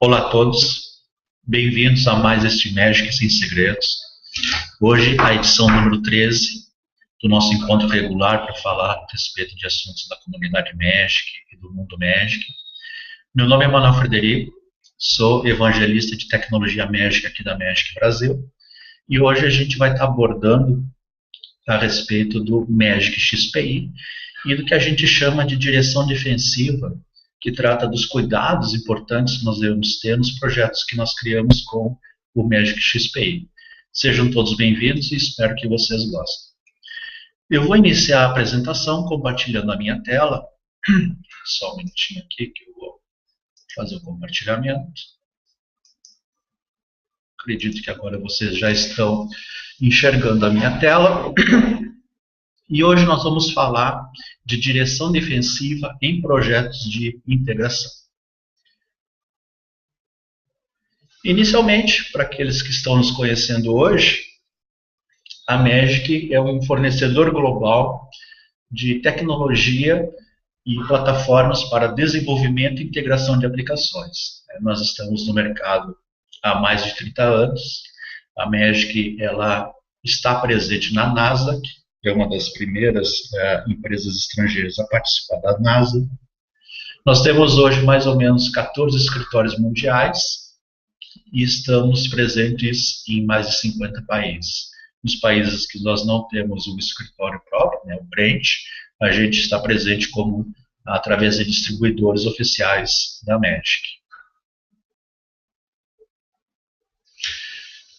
Olá a todos, bem-vindos a mais este Magic Sem Segredos. Hoje a edição número 13 do nosso encontro regular para falar a respeito de assuntos da comunidade Magic e do mundo Magic. Meu nome é Manuel Frederico, sou evangelista de tecnologia Magic aqui da Magic Brasil e hoje a gente vai estar abordando a respeito do Magic XPI e do que a gente chama de direção defensiva, que trata dos cuidados importantes que nós devemos ter nos projetos que nós criamos com o Magic XPI. Sejam todos bem-vindos e espero que vocês gostem. Eu vou iniciar a apresentação compartilhando a minha tela. Só um minutinho aqui que eu vou fazer o compartilhamento. Acredito que agora vocês já estão enxergando a minha tela. E hoje nós vamos falar de direção defensiva em projetos de integração. Inicialmente, para aqueles que estão nos conhecendo hoje, a Magic é um fornecedor global de tecnologia e plataformas para desenvolvimento e integração de aplicações. Nós estamos no mercado há mais de 30 anos. A Magic ela está presente na Nasdaq, que é uma das primeiras empresas estrangeiras a participar da NASA. Nós temos hoje mais ou menos 14 escritórios mundiais e estamos presentes em mais de 50 países. Nos países que nós não temos um escritório próprio, né, o branch, a gente está presente através de distribuidores oficiais da Magic.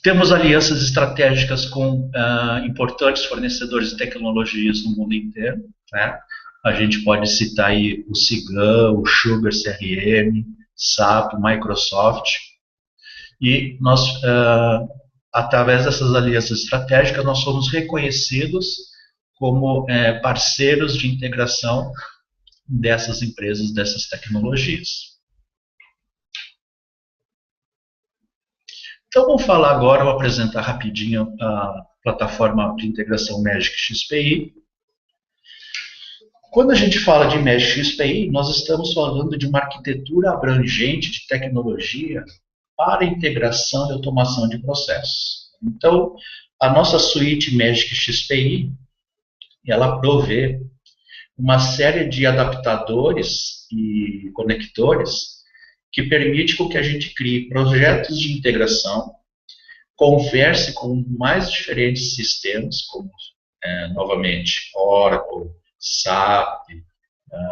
Temos alianças estratégicas com importantes fornecedores de tecnologias no mundo inteiro, né? A gente pode citar aí o Cigam, o Sugar CRM, SAP, Microsoft. E nós, através dessas alianças estratégicas, nós somos reconhecidos como parceiros de integração dessas empresas, dessas tecnologias. Então, vamos falar agora, vou apresentar rapidinho a plataforma de integração Magic XPI. Quando a gente fala de Magic XPI, nós estamos falando de uma arquitetura abrangente de tecnologia para integração e automação de processos. Então, a nossa suíte Magic XPI, ela provê uma série de adaptadores e conectores que permite que a gente crie projetos de integração, converse com mais diferentes sistemas, como, novamente, Oracle, SAP,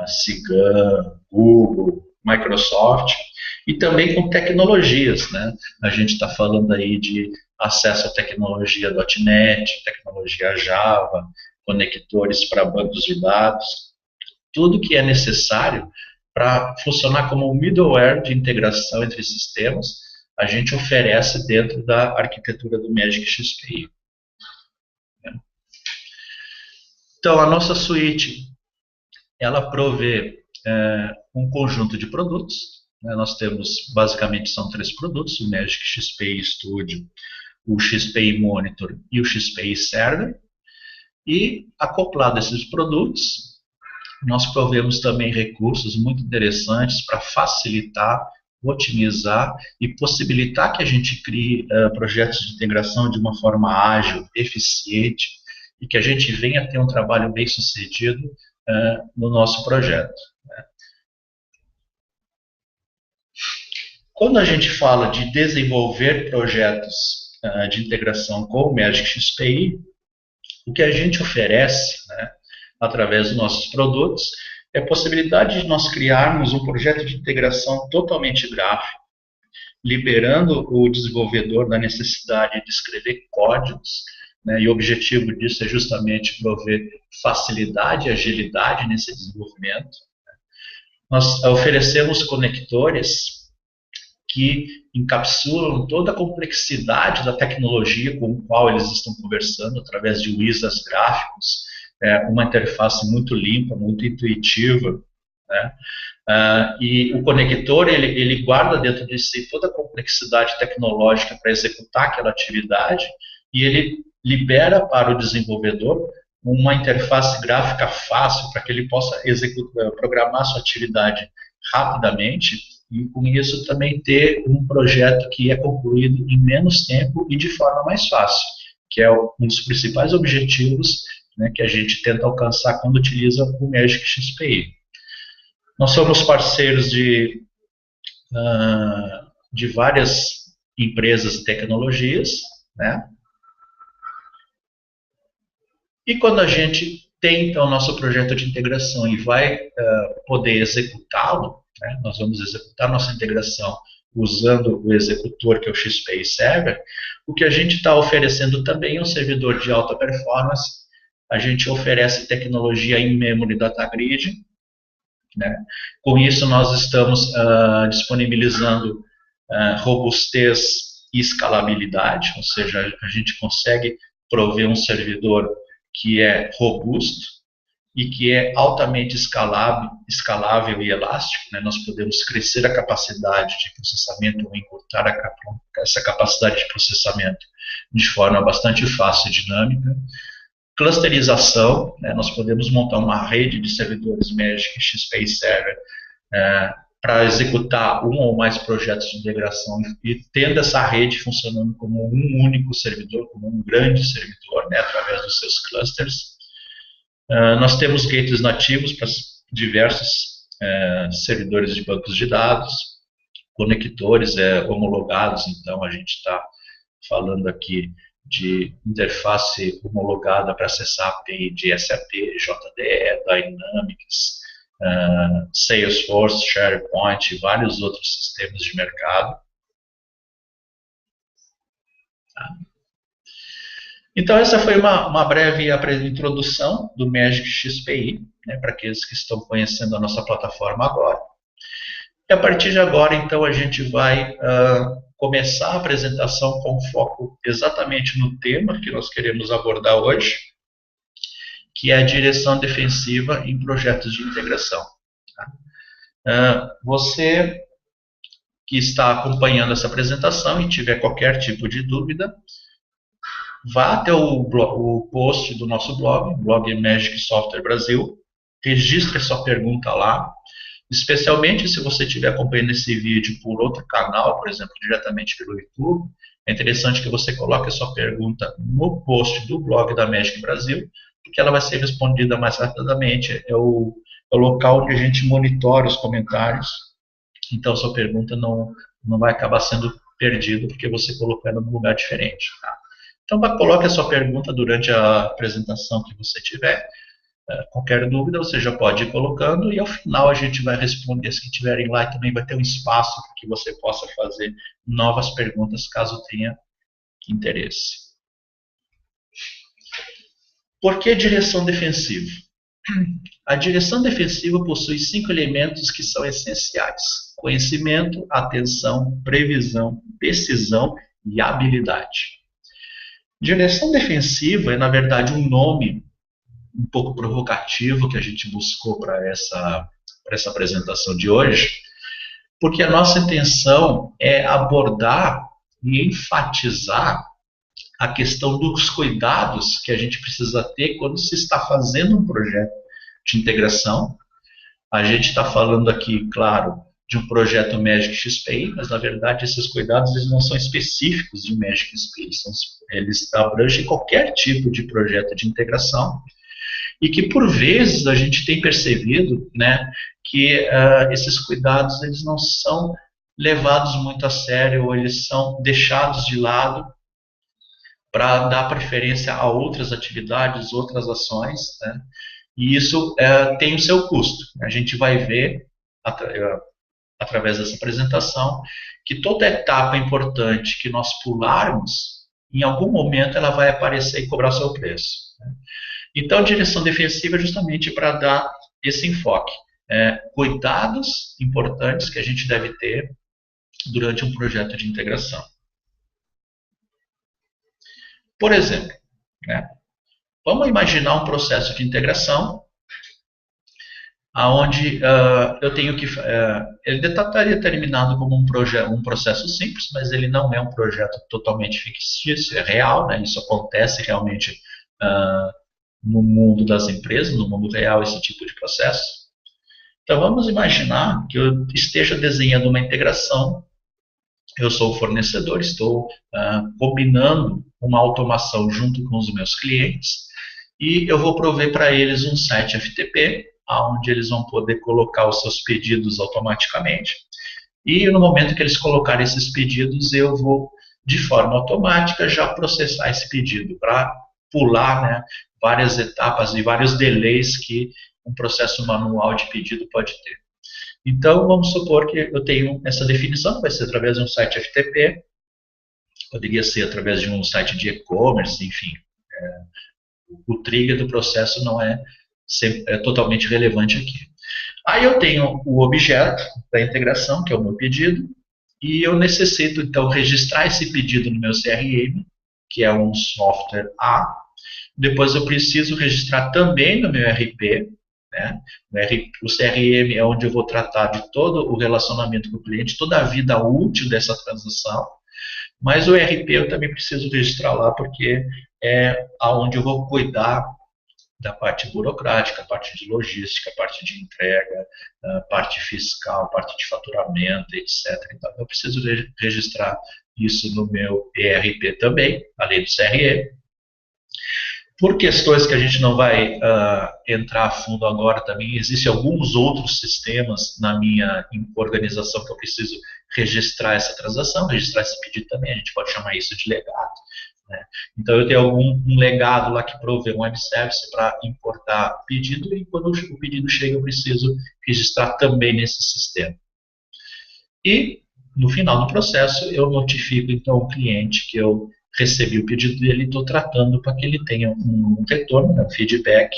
Cigam, Google, Microsoft, e também com tecnologias, né? A gente está falando aí de acesso à tecnologia .NET, tecnologia Java, conectores para bancos de dados, tudo que é necessário para funcionar como um middleware de integração entre sistemas, a gente oferece dentro da arquitetura do Magic XPI. Então, a nossa suíte, ela provê um conjunto de produtos. Nós temos, basicamente, são 3 produtos, o Magic XPI Studio, o XPI Monitor e o XPI Server. E, acoplado a esses produtos, nós provemos também recursos muito interessantes para facilitar, otimizar e possibilitar que a gente crie projetos de integração de uma forma ágil, eficiente e que a gente venha ter um trabalho bem sucedido no nosso projeto. Quando a gente fala de desenvolver projetos de integração com o Magic XPI, o que a gente oferece, né, através dos nossos produtos, é a possibilidade de nós criarmos um projeto de integração totalmente gráfico, liberando o desenvolvedor da necessidade de escrever códigos, né, e o objetivo disso é justamente prover facilidade e agilidade nesse desenvolvimento. Nós oferecemos conectores que encapsulam toda a complexidade da tecnologia com a qual eles estão conversando, através de wizards gráficos, uma interface muito limpa, muito intuitiva, né? E o conector, ele guarda dentro de si toda a complexidade tecnológica para executar aquela atividade e ele libera para o desenvolvedor uma interface gráfica fácil para que ele possa programar sua atividade rapidamente e com isso também ter um projeto que é concluído em menos tempo e de forma mais fácil, que é um dos principais objetivos, né, que a gente tenta alcançar quando utiliza o Magic XPI. Nós somos parceiros de várias empresas e tecnologias, né? E quando a gente tem então o nosso projeto de integração e vai poder executá-lo, né? Nós vamos executar nossa integração usando o executor, que é o XPI Server. O que a gente está oferecendo também é um servidor de alta performance. A gente oferece tecnologia in-memory data grid, né? Com isso, nós estamos disponibilizando robustez e escalabilidade, ou seja, a gente consegue prover um servidor que é robusto e que é altamente escalável e elástico, né? Nós podemos crescer a capacidade de processamento ou encurtar essa capacidade de processamento de forma bastante fácil e dinâmica. Clusterização, né? Nós podemos montar uma rede de servidores Magic XPI Server para executar um ou mais projetos de integração e tendo essa rede funcionando como um único servidor, como um grande servidor, né, através dos seus clusters. Nós temos gateways nativos para diversos servidores de bancos de dados, conectores homologados, então a gente está falando aqui de interface homologada para acessar API de SAP, JDE, Dynamics, Salesforce, SharePoint e vários outros sistemas de mercado. Então, essa foi uma breve introdução do Magic XPI, né, para aqueles que estão conhecendo a nossa plataforma agora. E a partir de agora, então, a gente vai começar a apresentação com foco exatamente no tema que nós queremos abordar hoje, que é a direção defensiva em projetos de integração. Você que está acompanhando essa apresentação e tiver qualquer tipo de dúvida, vá até o post do nosso blog Magic Software Brasil, registre sua pergunta lá, especialmente se você estiver acompanhando esse vídeo por outro canal, por exemplo, diretamente pelo YouTube. É interessante que você coloque a sua pergunta no post do blog da Magic Brasil, porque ela vai ser respondida mais rapidamente. É o local onde a gente monitora os comentários, então sua pergunta não vai acabar sendo perdida porque você colocou ela num lugar diferente. Tá? Então, coloque a sua pergunta durante a apresentação que você tiver. Qualquer dúvida você já pode ir colocando e ao final a gente vai responder se tiverem lá, e também vai ter um espaço para que você possa fazer novas perguntas caso tenha interesse. Por que direção defensiva? A direção defensiva possui 5 elementos que são essenciais: conhecimento, atenção, previsão, decisão e habilidade. Direção defensiva é, na verdade, um nome um pouco provocativo que a gente buscou para essa apresentação de hoje, porque a nossa intenção é abordar e enfatizar a questão dos cuidados que a gente precisa ter quando se está fazendo um projeto de integração. A gente está falando aqui, claro, de um projeto Magic XPI, mas na verdade esses cuidados eles não são específicos de Magic XPI, eles abrangem qualquer tipo de projeto de integração, e que por vezes a gente tem percebido, né, que esses cuidados eles não são levados muito a sério, ou eles são deixados de lado para dar preferência a outras atividades, outras ações, né, e isso tem o seu custo. A gente vai ver, através dessa apresentação, que toda etapa importante que nós pularmos, em algum momento ela vai aparecer e cobrar seu preço, né. Então, a direção defensiva é justamente para dar esse enfoque. Cuidados importantes que a gente deve ter durante um projeto de integração. Por exemplo, né, vamos imaginar um processo de integração onde eu tenho que... ele estaria terminado como um processo simples, mas ele não é um projeto totalmente fictício, é real, né, isso acontece realmente no mundo das empresas, no mundo real, esse tipo de processo. Então vamos imaginar que eu esteja desenhando uma integração, eu sou o fornecedor, estou combinando uma automação junto com os meus clientes e eu vou prover para eles um site FTP, onde eles vão poder colocar os seus pedidos automaticamente. E no momento que eles colocarem esses pedidos, eu vou, de forma automática, já processar esse pedido para pular, né, várias etapas e vários delays que um processo manual de pedido pode ter. Então, vamos supor que eu tenho essa definição, vai ser através de um site FTP, poderia ser através de um site de e-commerce, enfim. O trigger do processo não é totalmente relevante aqui. Aí eu tenho o objeto da integração, que é o meu pedido, e eu necessito, então, registrar esse pedido no meu CRM, que é um software A. Depois eu preciso registrar também no meu RP, né? O CRM é onde eu vou tratar de todo o relacionamento com o cliente, toda a vida útil dessa transação, mas o RP eu também preciso registrar lá, porque é onde eu vou cuidar da parte burocrática, a parte de logística, a parte de entrega, a parte fiscal, a parte de faturamento, etc. Então, eu preciso registrar isso no meu ERP também, além do CRM. Por questões que a gente não vai entrar a fundo agora também, existem alguns outros sistemas na minha organização que eu preciso registrar essa transação, registrar esse pedido também, a gente pode chamar isso de legado. Né? Então, eu tenho um legado lá que provê um web service para importar pedido, e quando o pedido chega, eu preciso registrar também nesse sistema. E, no final do processo, eu notifico, então, o cliente que eu recebi o pedido dele e estou tratando para que ele tenha um retorno, um feedback,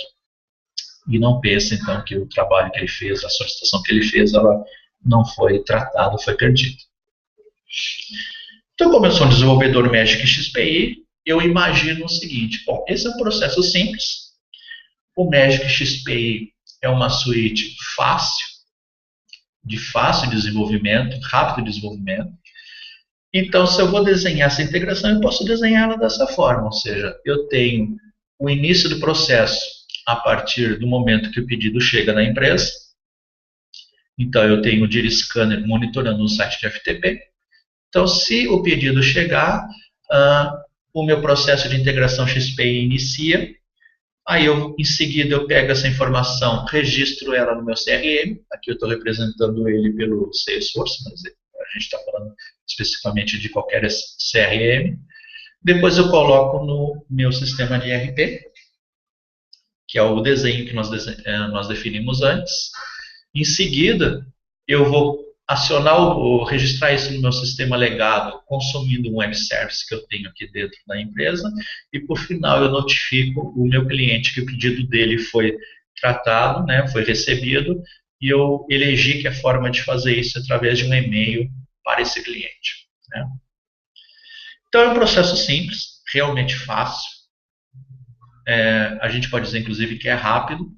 e não pense, então, que o trabalho que ele fez, a solicitação que ele fez, ela não foi tratada, foi perdida. Então, como eu sou um desenvolvedor Magic XPI, eu imagino o seguinte, bom, esse é um processo simples, o Magic XPI é uma suíte de fácil desenvolvimento, rápido desenvolvimento. Então, se eu vou desenhar essa integração, eu posso desenhá-la dessa forma, ou seja, eu tenho o início do processo a partir do momento que o pedido chega na empresa. Então, eu tenho o Jira Scanner monitorando o site de FTP. Então, se o pedido chegar, o meu processo de integração XPI inicia. Aí, em seguida, eu pego essa informação, registro ela no meu CRM. Aqui eu estou representando ele pelo Salesforce, mas a gente está falando especificamente de qualquer CRM. Depois eu coloco no meu sistema de ERP, que é o desenho que nós definimos antes. Em seguida, eu vou registrar isso no meu sistema legado, consumindo um web service que eu tenho aqui dentro da empresa, e por final eu notifico o meu cliente que o pedido dele foi tratado, né, foi recebido, e eu elegi que a forma de fazer isso é através de um e-mail para esse cliente. Né? Então é um processo simples, realmente fácil. A gente pode dizer, inclusive, que é rápido.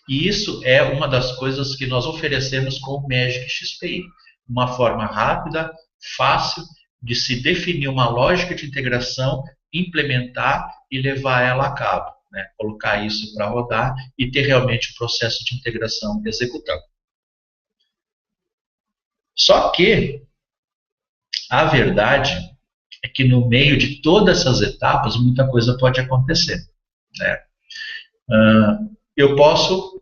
E isso é uma das coisas que nós oferecemos com o Magic XPI. Uma forma rápida, fácil, de se definir uma lógica de integração, implementar e levar ela a cabo. Né? Colocar isso para rodar e ter realmente o processo de integração executado. Só que a verdade é que no meio de todas essas etapas, muita coisa pode acontecer. Né? Eu posso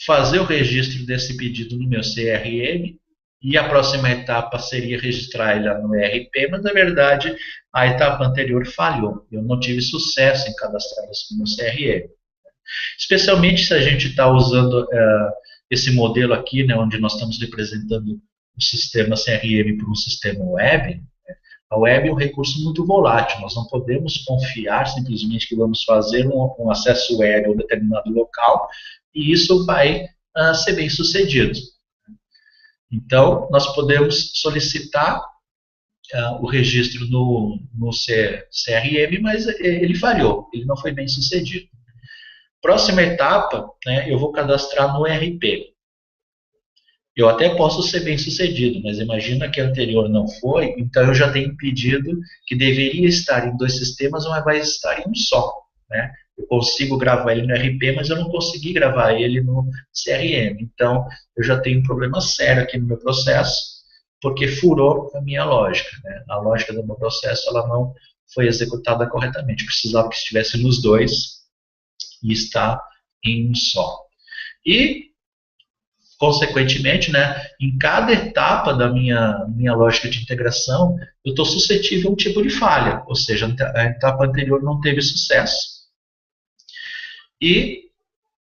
fazer o registro desse pedido no meu CRM e a próxima etapa seria registrar ele no ERP, mas na verdade a etapa anterior falhou. Eu não tive sucesso em cadastrar isso no meu CRM. Especialmente se a gente está usando esse modelo aqui, né, onde nós estamos representando o sistema CRM por um sistema web. A web é um recurso muito volátil, nós não podemos confiar simplesmente que vamos fazer um acesso web a um determinado local e isso vai ser bem sucedido. Então, nós podemos solicitar o registro no CRM, mas ele falhou, ele não foi bem sucedido. Próxima etapa, né, eu vou cadastrar no ERP. Eu até posso ser bem sucedido, mas imagina que a anterior não foi, então eu já tenho pedido que deveria estar em 2 sistemas, mas vai estar em um só. né? Eu consigo gravar ele no RP, mas eu não consegui gravar ele no CRM. Então, eu já tenho um problema sério aqui no meu processo, porque furou a minha lógica, né? A lógica do meu processo, ela não foi executada corretamente. Eu precisava que estivesse nos dois e está em um só. E, consequentemente, né, em cada etapa da minha lógica de integração, eu estou suscetível a um tipo de falha, ou seja, a etapa anterior não teve sucesso. E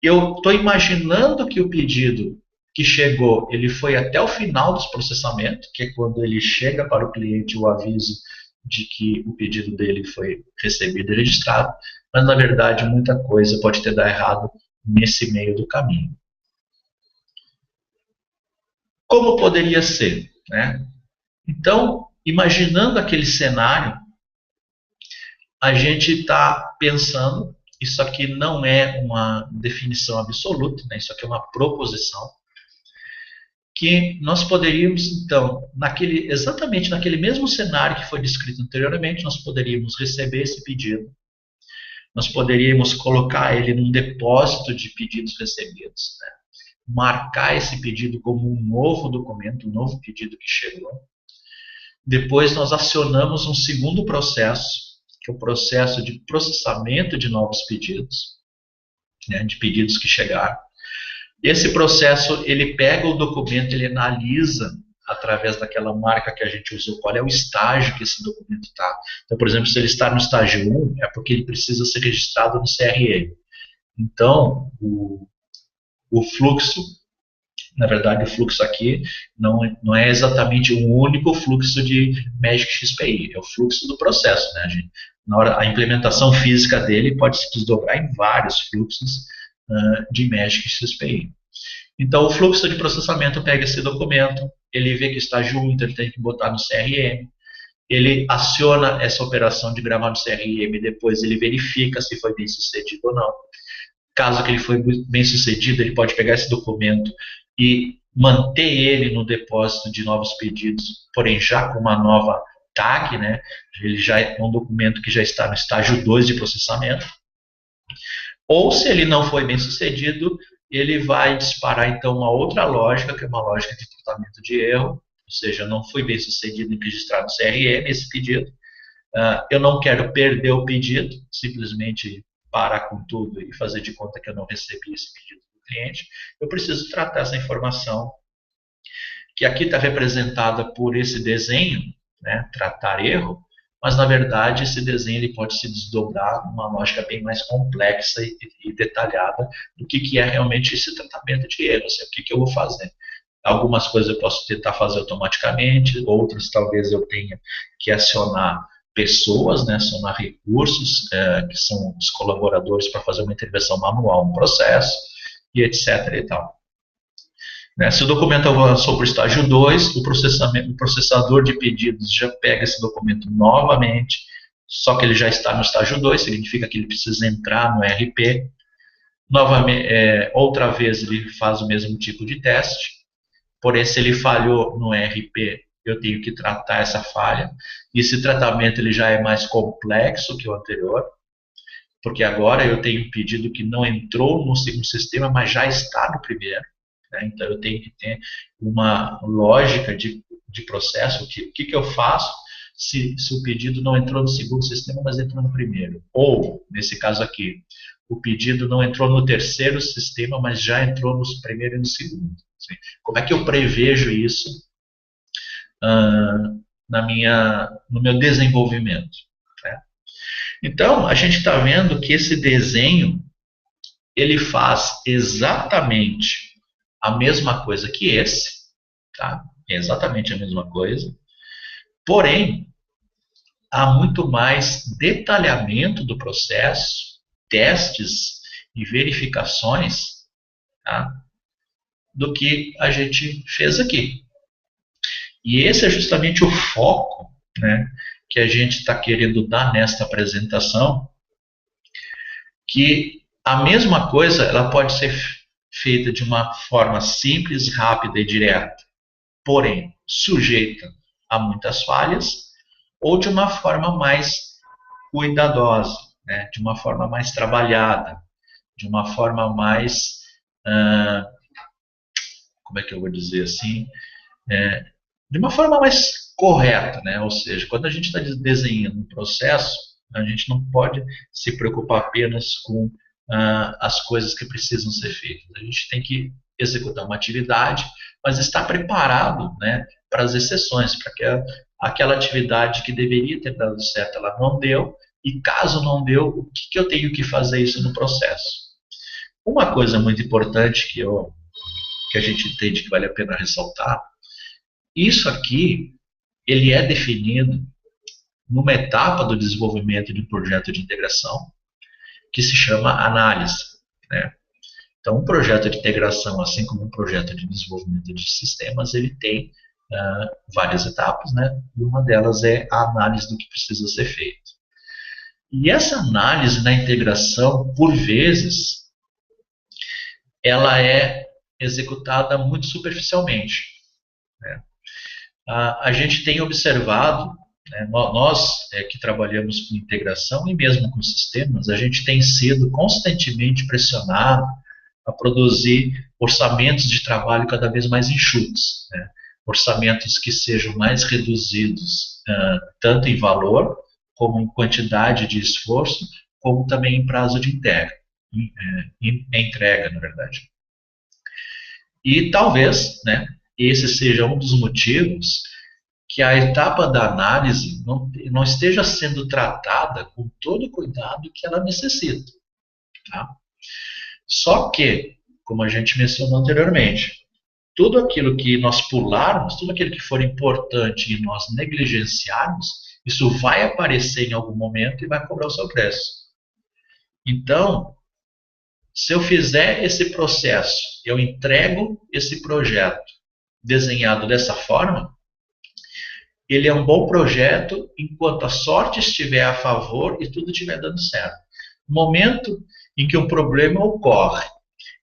eu estou imaginando que o pedido que chegou, ele foi até o final dos processamentos, que é quando ele chega para o cliente o aviso de que o pedido dele foi recebido e registrado, mas na verdade muita coisa pode ter dado errado nesse meio do caminho. Como poderia ser, né? Então, imaginando aquele cenário, a gente está pensando, isso aqui não é uma definição absoluta, né? Isso aqui é uma proposição, que nós poderíamos, então, exatamente naquele mesmo cenário que foi descrito anteriormente, nós poderíamos receber esse pedido, nós poderíamos colocar ele num depósito de pedidos recebidos, né? Marcar esse pedido como um novo documento, um novo pedido que chegou. Depois nós acionamos um segundo processo, que é o processo de processamento de novos pedidos, né, de pedidos que chegaram. Esse processo, ele pega o documento, ele analisa através daquela marca que a gente usou, qual é o estágio que esse documento está. Então, por exemplo, se ele está no estágio 1, é porque ele precisa ser registrado no CRM. Então, o fluxo, na verdade, o fluxo aqui não é exatamente um único fluxo de Magic XPI, é o fluxo do processo, né, gente? Na hora, a implementação física dele pode se desdobrar em vários fluxos de Magic XPI. Então, o fluxo de processamento pega esse documento, ele vê que está junto, ele tem que botar no CRM, ele aciona essa operação de gravar no CRM, depois ele verifica se foi bem sucedido ou não. Caso que ele foi bem sucedido, ele pode pegar esse documento e manter ele no depósito de novos pedidos, porém já com uma nova tag, né? Ele já é um documento que já está no estágio 2 de processamento. Ou se ele não foi bem sucedido, ele vai disparar então uma outra lógica, que é uma lógica de tratamento de erro, ou seja, não foi bem sucedido em registrar no CRM esse pedido. Eu não quero perder o pedido, simplesmente parar com tudo e fazer de conta que eu não recebi esse pedido do cliente. Eu preciso tratar essa informação, que aqui está representada por esse desenho, né, tratar erro, mas na verdade esse desenho ele pode se desdobrar numa lógica bem mais complexa e detalhada do que é realmente esse tratamento de erro, assim, o que eu vou fazer. Algumas coisas eu posso tentar fazer automaticamente, outras talvez eu tenha que acionar pessoas, né, acionar recursos, que são os colaboradores para fazer uma intervenção manual no processo, e etc. e tal. Né, se o documento avançou para o estágio 2, o processador de pedidos já pega esse documento novamente, só que ele já está no estágio 2, significa que ele precisa entrar no RP. Novamente, outra vez ele faz o mesmo tipo de teste, porém se ele falhou no RP, eu tenho que tratar essa falha. E esse tratamento ele já é mais complexo que o anterior, porque agora eu tenho um pedido que não entrou no segundo sistema, mas já está no primeiro. Né? Então eu tenho que ter uma lógica de processo. O que eu faço se o pedido não entrou no segundo sistema, mas entrou no primeiro? Ou, nesse caso aqui, o pedido não entrou no terceiro sistema, mas já entrou no primeiro e no segundo. Como é que eu prevejo isso no meu desenvolvimento? Né? Então, a gente está vendo que esse desenho ele faz exatamente a mesma coisa que esse, tá? É exatamente a mesma coisa, porém, há muito mais detalhamento do processo, testes e verificações, tá? Do que a gente fez aqui. E esse é justamente o foco, né, que a gente está querendo dar nesta apresentação, que a mesma coisa ela pode ser feita de uma forma simples, rápida e direta, porém sujeita a muitas falhas, ou de uma forma mais cuidadosa, né, de uma forma mais trabalhada, de uma forma mais, ah, como é que eu vou dizer assim, de uma forma mais correta, né? Ou seja, quando a gente está desenhando um processo, a gente não pode se preocupar apenas com as coisas que precisam ser feitas. A gente tem que executar uma atividade, mas estar preparado, né, para as exceções, para que aquela atividade que deveria ter dado certo, ela não deu, e caso não deu, o que eu tenho que fazer isso no processo? Uma coisa muito importante que a gente entende que vale a pena ressaltar, isso aqui ele é definido numa etapa do desenvolvimento de um projeto de integração que se chama análise, né? Então, um projeto de integração, assim como um projeto de desenvolvimento de sistemas, ele tem várias etapas, né? E uma delas é a análise do que precisa ser feito. E essa análise na integração, por vezes, ela é executada muito superficialmente, né? A gente tem observado, né, nós que trabalhamos com integração e mesmo com sistemas, a gente tem sido constantemente pressionado a produzir orçamentos de trabalho cada vez mais enxutos, né? Orçamentos que sejam mais reduzidos, tanto em valor, como em quantidade de esforço, como também em prazo de entrega, entrega, na verdade. E talvez, né, esse seja um dos motivos que a etapa da análise não esteja sendo tratada com todo o cuidado que ela necessita. Tá? Só que, como a gente mencionou anteriormente, tudo aquilo que nós pularmos, tudo aquilo que for importante e nós negligenciarmos, isso vai aparecer em algum momento e vai cobrar o seu preço. Então, se eu fizer esse processo, eu entrego esse projeto desenhado dessa forma, ele é um bom projeto enquanto a sorte estiver a favor e tudo estiver dando certo. No momento em que um problema ocorre,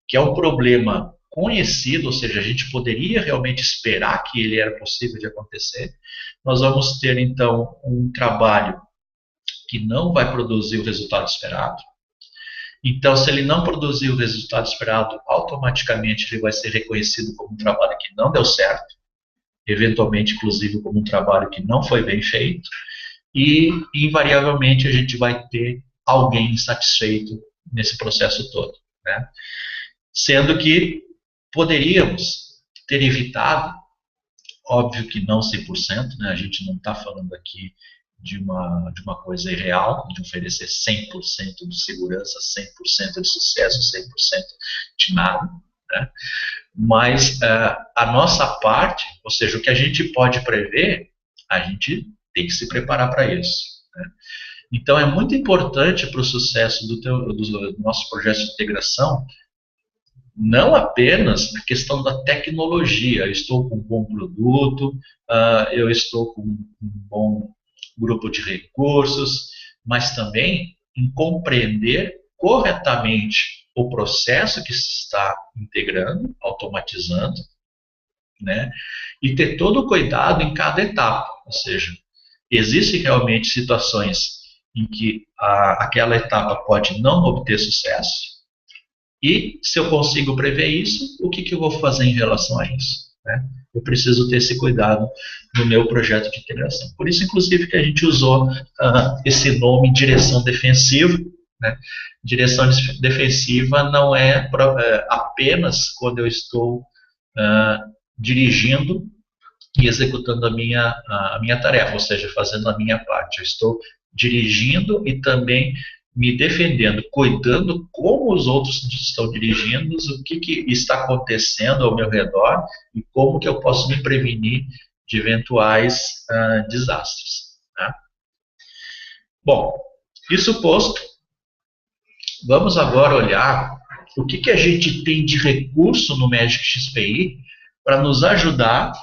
que é um problema conhecido, ou seja, a gente poderia realmente esperar que ele era possível de acontecer, nós vamos ter então um trabalho que não vai produzir o resultado esperado. Então, se ele não produzir o resultado esperado, automaticamente ele vai ser reconhecido como um trabalho que não deu certo, eventualmente, inclusive, como um trabalho que não foi bem feito, e invariavelmente a gente vai ter alguém insatisfeito nesse processo todo, né? Sendo que poderíamos ter evitado, óbvio que não 100%, né? A gente não está falando aqui de uma coisa irreal, de oferecer 100% de segurança, 100% de sucesso, 100% de nada, né? Mas a nossa parte, ou seja, o que a gente pode prever, a gente tem que se preparar para isso, né? Então, é muito importante para o sucesso do nosso projeto de integração, não apenas a questão da tecnologia. Eu estou com um bom produto, eu estou com um bom grupo de recursos, mas também em compreender corretamente o processo que se está integrando, automatizando, né? E ter todo o cuidado em cada etapa. Ou seja, existem realmente situações em que aquela etapa pode não obter sucesso, e se eu consigo prever isso, o que eu vou fazer em relação a isso, né? Eu preciso ter esse cuidado no meu projeto de integração. Por isso, inclusive, que a gente usou esse nome direção defensiva, né? Direção defensiva não é apenas quando eu estou dirigindo e executando a minha tarefa, ou seja, fazendo a minha parte. Eu estou dirigindo e também me defendendo, cuidando como os outros estão dirigindo, o que está acontecendo ao meu redor e como que eu posso me prevenir de eventuais desastres. Tá? Bom, isso posto, vamos agora olhar o que a gente tem de recurso no Magic XPI para nos ajudar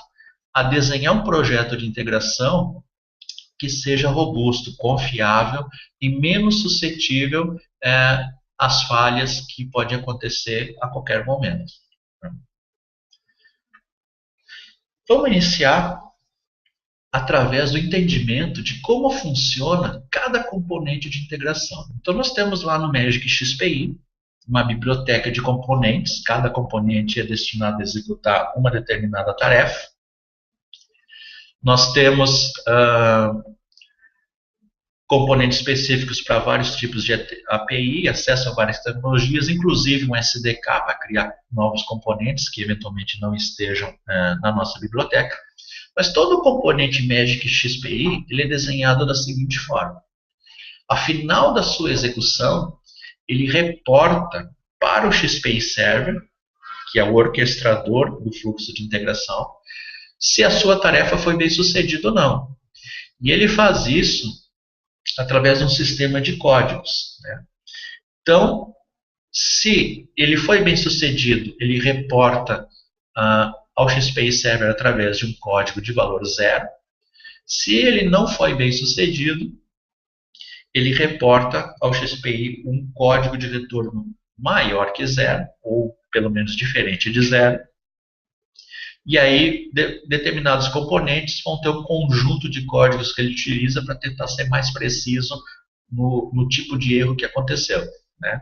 a desenhar um projeto de integração que seja robusto, confiável e menos suscetível às falhas que podem acontecer a qualquer momento. Vamos iniciar através do entendimento de como funciona cada componente de integração. Então, nós temos lá no Magic XPI uma biblioteca de componentes, cada componente é destinado a executar uma determinada tarefa. Nós temos componentes específicos para vários tipos de API, acesso a várias tecnologias, inclusive um SDK para criar novos componentes que eventualmente não estejam na nossa biblioteca. Mas todo o componente Magic XPI ele é desenhado da seguinte forma. Ao final da sua execução, ele reporta para o XPI Server, que é o orquestrador do fluxo de integração, se a sua tarefa foi bem sucedida ou não. E ele faz isso através de um sistema de códigos. Né? Então, se ele foi bem sucedido, ele reporta ao XPI Server através de um código de valor 0. Se ele não foi bem sucedido, ele reporta ao XPI um código de retorno maior que 0, ou pelo menos diferente de 0. E aí, determinados componentes vão ter um conjunto de códigos que ele utiliza para tentar ser mais preciso no tipo de erro que aconteceu. Né?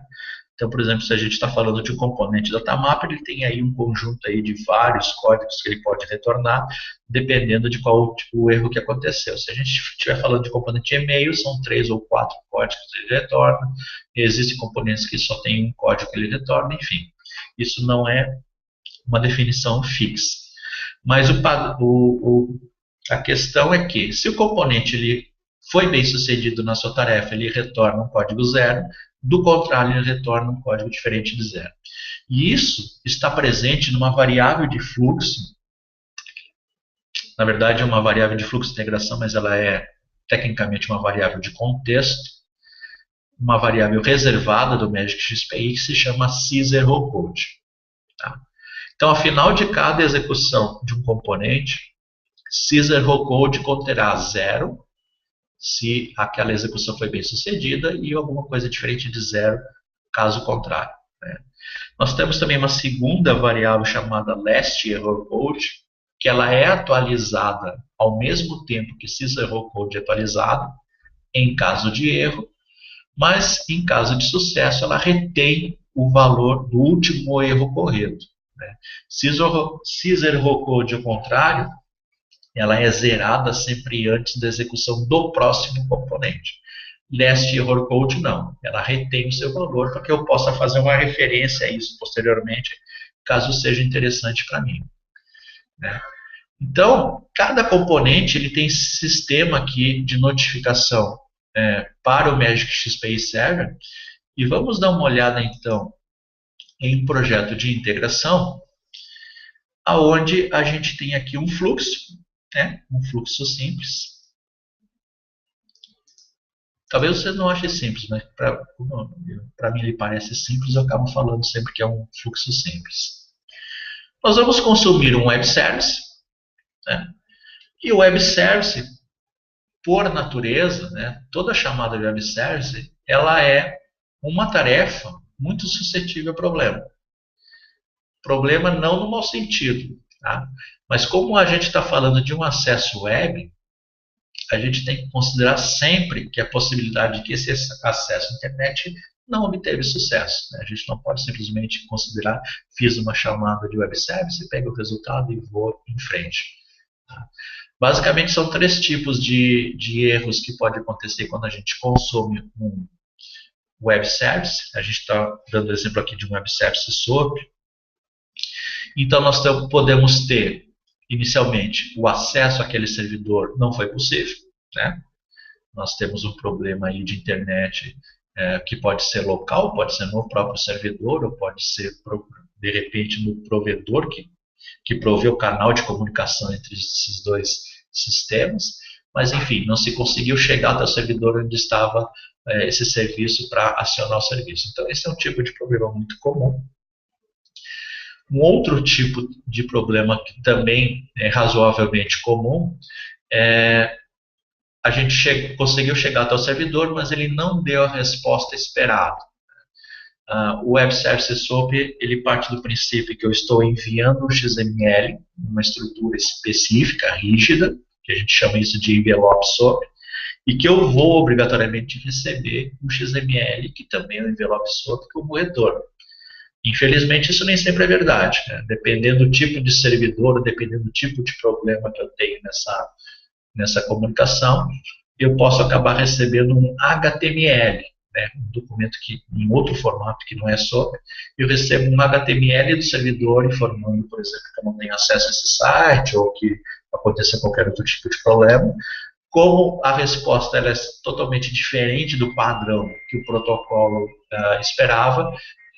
Então, por exemplo, se a gente está falando de um componente datamap, ele tem aí um conjunto aí de vários códigos que ele pode retornar, dependendo de qual tipo de erro que aconteceu. Se a gente estiver falando de componente e-mail, são 3 ou 4 códigos que ele retorna. Existem componentes que só tem um código que ele retorna, enfim. Isso não é uma definição fixa. Mas a questão é que, se o componente ele foi bem sucedido na sua tarefa, ele retorna um código 0, do contrário, ele retorna um código diferente de 0. E isso está presente numa variável de fluxo, na verdade é uma variável de fluxo de integração, mas ela é tecnicamente uma variável de contexto, uma variável reservada do Magic XPI que se chama sysErrorCode. Tá? Então, ao final de cada execução de um componente, sysErrorCode conterá 0, se aquela execução foi bem sucedida, e alguma coisa diferente de 0, caso contrário. Né? Nós temos também uma segunda variável chamada lastErrorCode, que ela é atualizada ao mesmo tempo que sysErrorCode é atualizado, em caso de erro, mas em caso de sucesso ela retém o valor do último erro ocorrido. Né? sysErrorCode, ao contrário, ela é zerada sempre antes da execução do próximo componente. lastErrorCode não, ela retém o seu valor para que eu possa fazer uma referência a isso posteriormente, caso seja interessante para mim. Né? Então, cada componente ele tem esse sistema aqui de notificação para o Magic XPI Server, e vamos dar uma olhada então em um projeto de integração, aonde a gente tem aqui um fluxo, um fluxo simples. Talvez você não ache simples, mas para mim ele parece simples, eu acabo falando sempre que é um fluxo simples. Nós vamos consumir um web service, né? E o web service, por natureza, né, toda chamada de web service, ela é uma tarefa muito suscetível a problema. Problema não no mau sentido, tá? Mas como a gente está falando de um acesso web, a gente tem que considerar sempre que a possibilidade de que esse acesso à internet não obteve sucesso. Né? A gente não pode simplesmente considerar, fiz uma chamada de web service, pego o resultado e vou em frente. Tá? Basicamente, são 3 tipos de erros que podem acontecer quando a gente consome um web service. A gente está dando exemplo aqui de um web service SOAP. Então, nós podemos ter, inicialmente, o acesso àquele servidor não foi possível. Né? Nós temos um problema aí de internet que pode ser local, pode ser no próprio servidor, ou pode ser, de repente, no provedor que provê o canal de comunicação entre esses 2 sistemas. Mas, enfim, não se conseguiu chegar até o servidor onde estava esse serviço para acionar o serviço. Então, esse é um tipo de problema muito comum. Um outro tipo de problema que também é razoavelmente comum é a gente conseguiu chegar até o servidor, mas ele não deu a resposta esperada. O Web Service SOAP ele parte do princípio que eu estou enviando um XML, uma estrutura específica, rígida, que a gente chama isso de envelope SOAP, e que eu vou obrigatoriamente receber um XML, que também é um envelope SOAP, como retorno. Infelizmente, isso nem sempre é verdade, né? Dependendo do tipo de servidor, dependendo do tipo de problema que eu tenho nessa comunicação, eu posso acabar recebendo um HTML, né? Um documento que, em outro formato que não é SOAP, eu recebo um HTML do servidor informando, por exemplo, que eu não tenho acesso a esse site, ou que aconteça qualquer outro tipo de problema. Como a resposta ela é totalmente diferente do padrão que o protocolo esperava,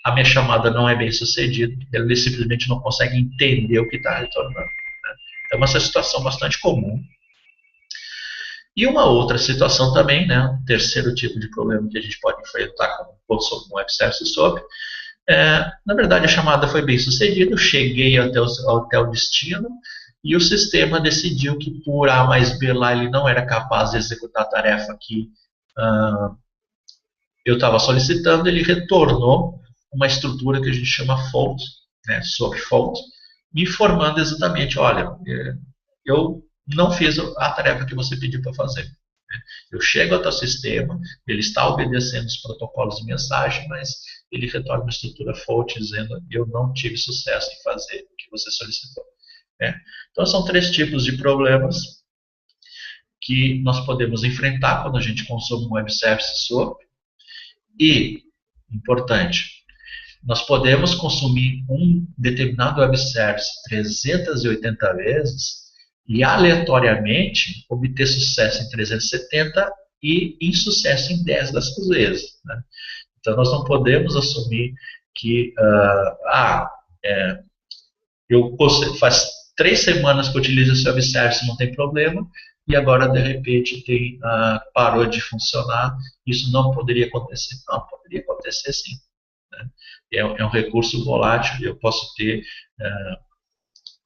a minha chamada não é bem sucedida, ele simplesmente não consegue entender o que está retornando, né? Então, essa situação bastante comum. E uma outra situação também, né, um terceiro tipo de problema que a gente pode enfrentar com um web service SOAP, na verdade a chamada foi bem sucedida, eu cheguei até o destino, e o sistema decidiu que por A mais B lá ele não era capaz de executar a tarefa que eu estava solicitando, ele retornou uma estrutura que a gente chama fault, né, SOAP fault, me informando exatamente, olha, eu não fiz a tarefa que você pediu para fazer. Eu chego até o sistema, ele está obedecendo os protocolos de mensagem, mas ele retorna uma estrutura fault dizendo eu não tive sucesso em fazer o que você solicitou. Então, são 3 tipos de problemas que nós podemos enfrentar quando a gente consome um web service SOAP. E, importante, nós podemos consumir um determinado web service 380 vezes e, aleatoriamente, obter sucesso em 370 e insucesso em 10 dessas vezes, né? Então, nós não podemos assumir que faz 3 semanas que eu utilizo esse web service, não tem problema, e agora, de repente, parou de funcionar. Isso não poderia acontecer. Não, poderia acontecer sim, né? É um recurso volátil, eu posso ter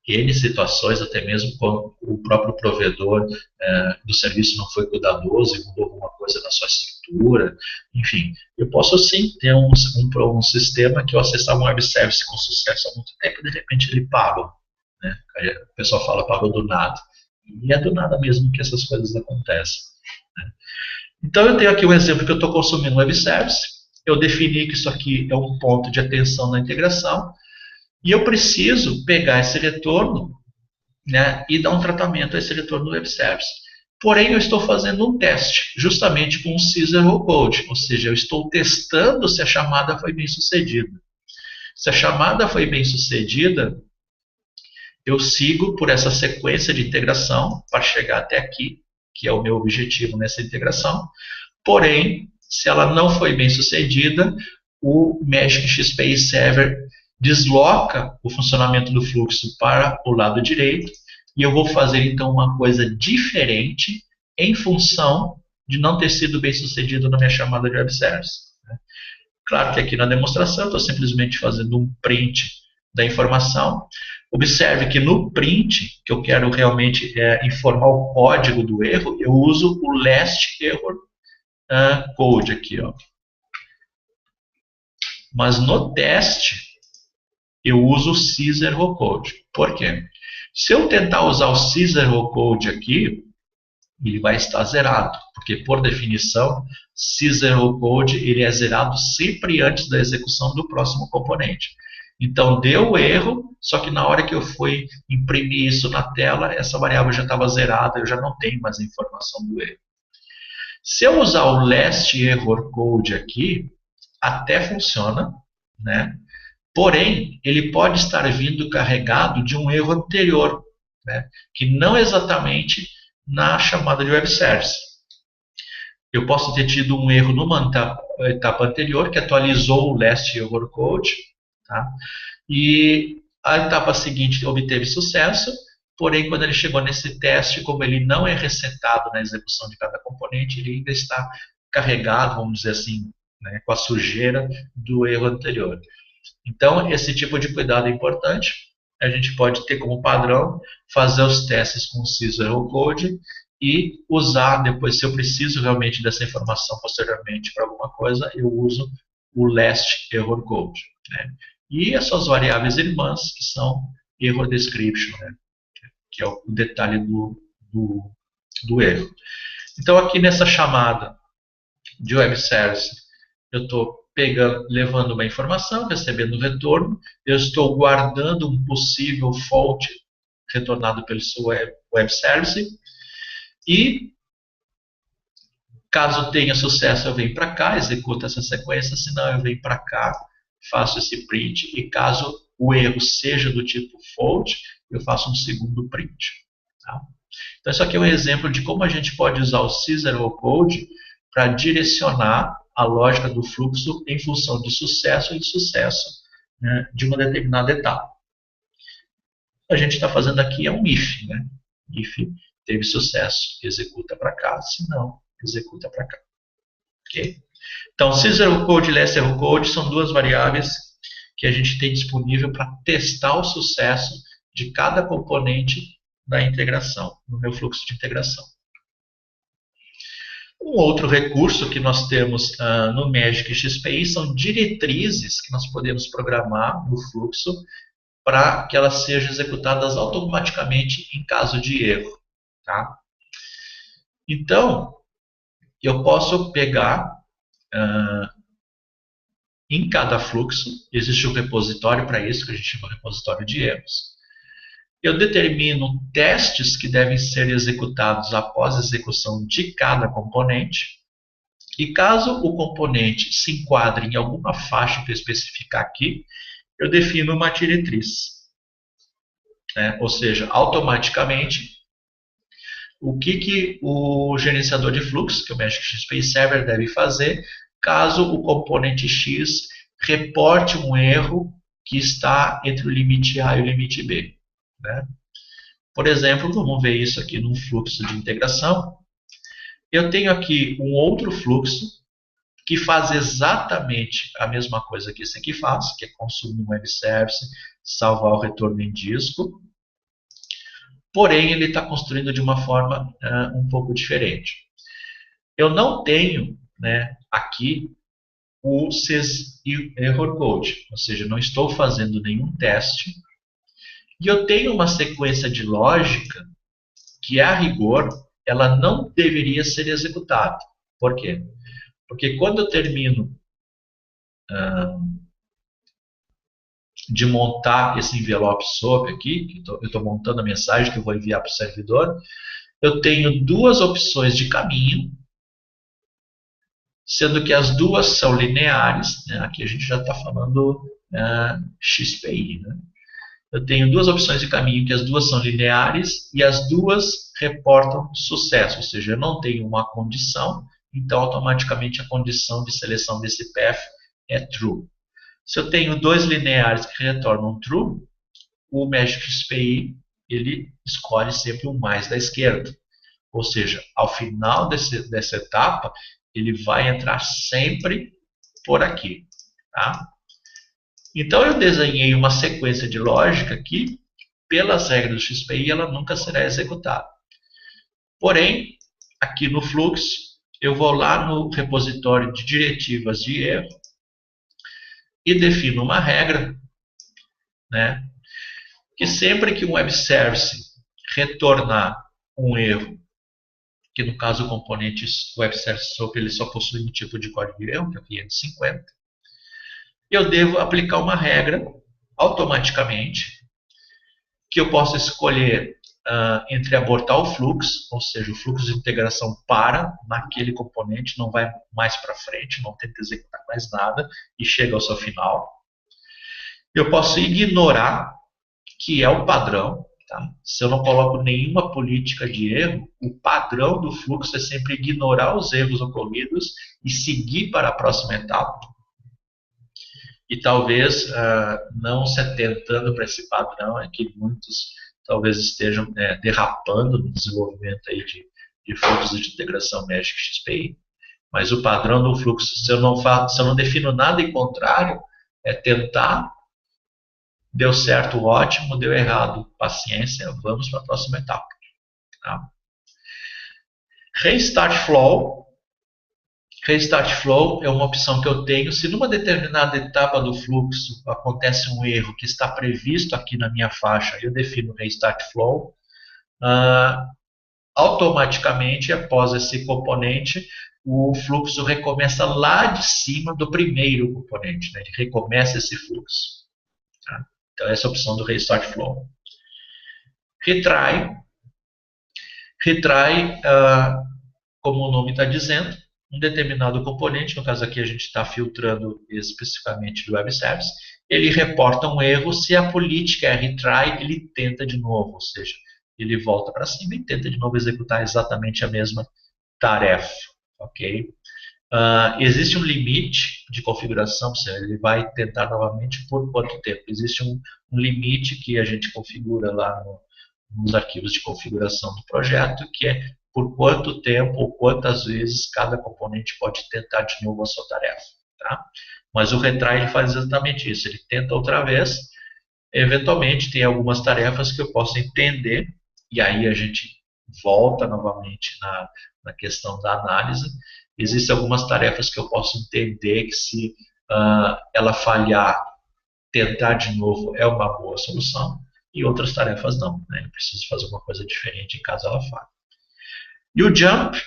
N situações, até mesmo quando o próprio provedor do serviço não foi cuidadoso e mudou alguma coisa na sua estrutura. Enfim, eu posso sim ter um sistema que eu acessar um web service com sucesso há muito tempo e de repente ele parou, né? Aí o pessoal fala parou do nada. E é do nada mesmo que essas coisas acontecem, né? Então eu tenho aqui um exemplo que eu estou consumindo um web service, eu defini que isso aqui é um ponto de atenção na integração, e eu preciso pegar esse retorno, né, e dar um tratamento a esse retorno do web service. Porém, eu estou fazendo um teste, justamente com o Caesar Row Code, ou seja, eu estou testando se a chamada foi bem sucedida. Se a chamada foi bem sucedida, eu sigo por essa sequência de integração para chegar até aqui, que é o meu objetivo nessa integração. Porém, se ela não foi bem sucedida, o Magic XPI Server desloca o funcionamento do fluxo para o lado direito e eu vou fazer então uma coisa diferente em função de não ter sido bem sucedido na minha chamada de web service, né? Claro que aqui na demonstração eu estou simplesmente fazendo um print da informação. Observe que no print, que eu quero realmente informar o código do erro, eu uso o last error code aqui, ó. Mas no teste eu uso o Caesar Row Code. Por quê? Se eu tentar usar o Caesar Row Code aqui, ele vai estar zerado, porque por definição, Caesar Row Code ele é zerado sempre antes da execução do próximo componente. Então deu erro, só que na hora que eu fui imprimir isso na tela, essa variável já estava zerada, eu já não tenho mais a informação do erro. Se eu usar o last error code aqui, até funciona, né? Porém, ele pode estar vindo carregado de um erro anterior, né, que não exatamente na chamada de web service. Eu posso ter tido um erro numa etapa anterior, que atualizou o last error code, tá? E a etapa seguinte obteve sucesso, porém, quando ele chegou nesse teste, como ele não é resetado na execução de cada componente, ele ainda está carregado, vamos dizer assim, né, com a sujeira do erro anterior. Então, esse tipo de cuidado é importante. A gente pode ter como padrão fazer os testes com o Caesar Row Code e usar depois, se eu preciso realmente dessa informação posteriormente para alguma coisa, eu uso o last error code, né? E as suas variáveis irmãs, que são error description, né, que é o detalhe do do erro. Então, aqui nessa chamada de web service, eu estou levando uma informação, recebendo um retorno, eu estou guardando um possível fault retornado pelo seu web service, e caso tenha sucesso, eu venho para cá, executo essa sequência, senão eu venho para cá, faço esse print, e caso o erro seja do tipo fault, eu faço um segundo print. Tá? Então, isso aqui é um exemplo de como a gente pode usar o Cicero Code para direcionar a lógica do fluxo em função de sucesso ou insucesso, né, de uma determinada etapa. A gente está fazendo aqui é um if, né? If teve sucesso, executa para cá, se não, executa para cá. Okay? Então, Cicero Code e Lesser Code são duas variáveis que a gente tem disponível para testar o sucesso de cada componente da integração, no meu fluxo de integração. Um outro recurso que nós temos no Magic XPI são diretrizes que nós podemos programar no fluxo para que elas sejam executadas automaticamente em caso de erro. Tá? Então, eu posso pegar, em cada fluxo, existe um repositório para isso, que a gente chama de repositório de erros. Eu determino testes que devem ser executados após a execução de cada componente. E caso o componente se enquadre em alguma faixa que eu especificar aqui, eu defino uma diretriz. Ou seja, automaticamente, o que o gerenciador de fluxo, que é o Magic XPI Server, deve fazer caso o componente X reporte um erro que está entre o limite A e o limite B. Né? Por exemplo, vamos ver isso aqui num fluxo de integração. Eu tenho aqui um outro fluxo que faz exatamente a mesma coisa que esse aqui faz, que é consumir um web service, salvar o retorno em disco. Porém, ele está construindo de uma forma um pouco diferente. Eu não tenho, né, aqui o Error Code, ou seja, não estou fazendo nenhum teste. E eu tenho uma sequência de lógica que, a rigor, ela não deveria ser executada. Por quê? Porque quando eu termino de montar esse envelope SOAP aqui, que eu estou montando a mensagem que eu vou enviar para o servidor, eu tenho duas opções de caminho, sendo que as duas são lineares, né? Aqui a gente já está falando XPI, né? Eu tenho duas opções de caminho, que as duas são lineares e as duas reportam sucesso, ou seja, eu não tenho uma condição, então automaticamente a condição de seleção desse path é true. Se eu tenho dois lineares que retornam true, o Magic XPI ele escolhe sempre o mais da esquerda. Ou seja, ao final dessa etapa, ele vai entrar sempre por aqui. Tá? Então, eu desenhei uma sequência de lógica que, pelas regras do XPI, ela nunca será executada. Porém, aqui no fluxo, eu vou lá no repositório de diretivas de erro e defino uma regra, né, que sempre que um web service retornar um erro, que no caso o componente web service SOAP, ele só possui um tipo de código de erro, que é o 550, eu devo aplicar uma regra automaticamente, que eu posso escolher entre abortar o fluxo, ou seja, o fluxo de integração para naquele componente, não vai mais para frente, não tenta executar mais nada e chega ao seu final. Eu posso ignorar, que é o padrão. Tá? Se eu não coloco nenhuma política de erro, o padrão do fluxo é sempre ignorar os erros ocorridos e seguir para a próxima etapa. E talvez não se atentando para esse padrão, é que muitos talvez estejam derrapando no desenvolvimento aí de fluxos de integração Magic XPI. Mas o padrão do fluxo, se eu não defino nada em contrário, é tentar, deu certo, ótimo, deu errado, paciência, vamos para a próxima etapa. Tá? Restart Flow. Restart Flow é uma opção que eu tenho. Se numa determinada etapa do fluxo acontece um erro que está previsto aqui na minha faixa, eu defino Restart Flow. automaticamente, após esse componente, o fluxo recomeça lá de cima do primeiro componente, né? Ele recomeça esse fluxo. Tá? Então, essa é a opção do Restart Flow. Retry. Retry, como o nome está dizendo, um determinado componente, no caso aqui a gente está filtrando especificamente do Web Service, ele reporta um erro. Se a política é retry, ele tenta de novo, ou seja, ele volta para cima e tenta de novo executar exatamente a mesma tarefa. Ok? Existe um limite de configuração, ou seja, ele vai tentar novamente por quanto tempo? Existe um limite que a gente configura lá nos arquivos de configuração do projeto, que é por quanto tempo ou quantas vezes cada componente pode tentar de novo a sua tarefa. Tá? Mas o retry ele faz exatamente isso, ele tenta outra vez. Eventualmente tem algumas tarefas que eu posso entender, e aí a gente volta novamente na questão da análise. Existem algumas tarefas que eu posso entender que se ela falhar, tentar de novo é uma boa solução, e outras tarefas não, né? Eu preciso fazer uma coisa diferente em caso ela falhe. E o jump,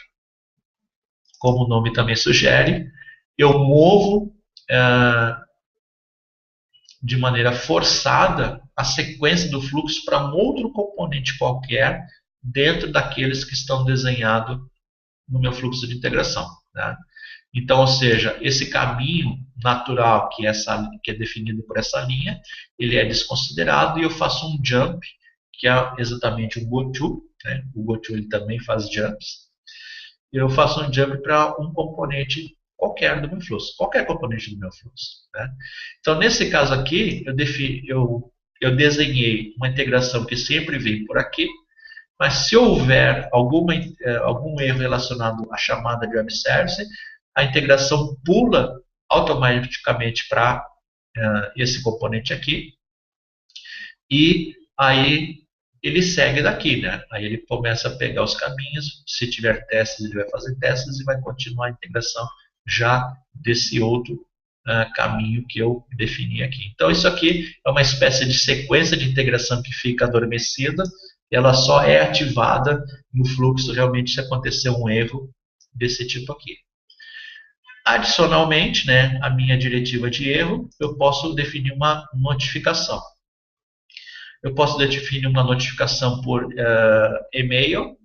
como o nome também sugere, eu movo de maneira forçada a sequência do fluxo para um outro componente qualquer dentro daqueles que estão desenhados no meu fluxo de integração. Né? Então, ou seja, esse caminho natural que é definido por essa linha, ele é desconsiderado e eu faço um jump, que é exatamente um goto. Né? O goto ele também faz jumps. Eu faço um jump para um componente qualquer do meu fluxo, qualquer componente do meu fluxo. Né? Então, nesse caso aqui, eu desenhei uma integração que sempre vem por aqui, mas se houver algum erro relacionado à chamada de web service, a integração pula automaticamente para esse componente aqui, e aí ele segue daqui, né? Aí ele começa a pegar os caminhos, se tiver testes, ele vai fazer testes e vai continuar a integração já desse outro caminho que eu defini aqui. Então isso aqui é uma espécie de sequência de integração que fica adormecida, ela só é ativada no fluxo realmente se acontecer um erro desse tipo aqui. Adicionalmente, né, a minha diretiva de erro, eu posso definir uma notificação. Eu posso definir uma notificação por e-mail,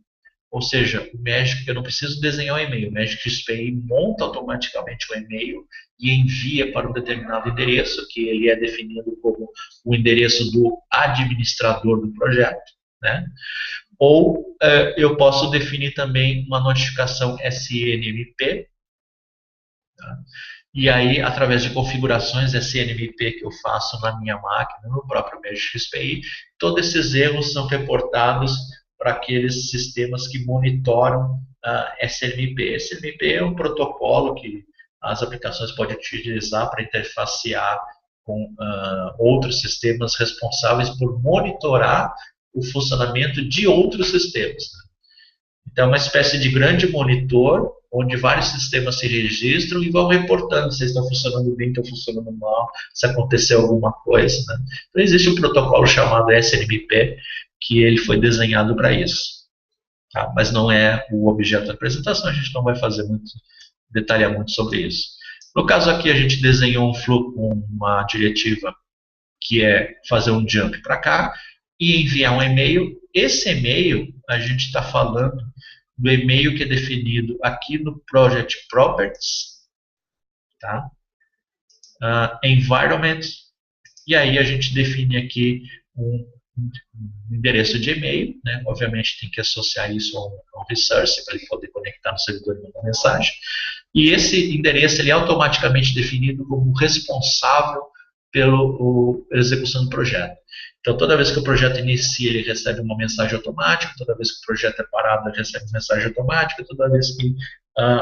ou seja, o Magic, eu não preciso desenhar um e-mail, o Magic Display monta automaticamente o e-mail e envia para um determinado endereço, que ele é definido como o endereço do administrador do projeto. Né? Ou eu posso definir também uma notificação SNMP, tá? E aí, através de configurações SNMP que eu faço na minha máquina, no próprio Magic SPI, todos esses erros são reportados para aqueles sistemas que monitoram SNMP. SNMP é um protocolo que as aplicações podem utilizar para interfacear com outros sistemas responsáveis por monitorar o funcionamento de outros sistemas. Então, é uma espécie de grande monitor, onde vários sistemas se registram e vão reportando se estão funcionando bem, estão funcionando mal, se aconteceu alguma coisa. Né? Então, existe um protocolo chamado SNMP, que ele foi desenhado para isso. Tá? Mas não é o objeto da apresentação, a gente não vai detalhar muito sobre isso. No caso aqui, a gente desenhou uma diretiva que é fazer um jump para cá e enviar um e-mail. Esse e-mail, a gente está falando do e-mail que é definido aqui no Project Properties, tá? Environment, e aí a gente define aqui um endereço de e-mail, né? Obviamente tem que associar isso a um resource para ele poder conectar no servidor e mandar mensagem. E esse endereço ele é automaticamente definido como responsável pela execução do projeto. Então, toda vez que o projeto inicia, ele recebe uma mensagem automática, toda vez que o projeto é parado, ele recebe uma mensagem automática, toda vez que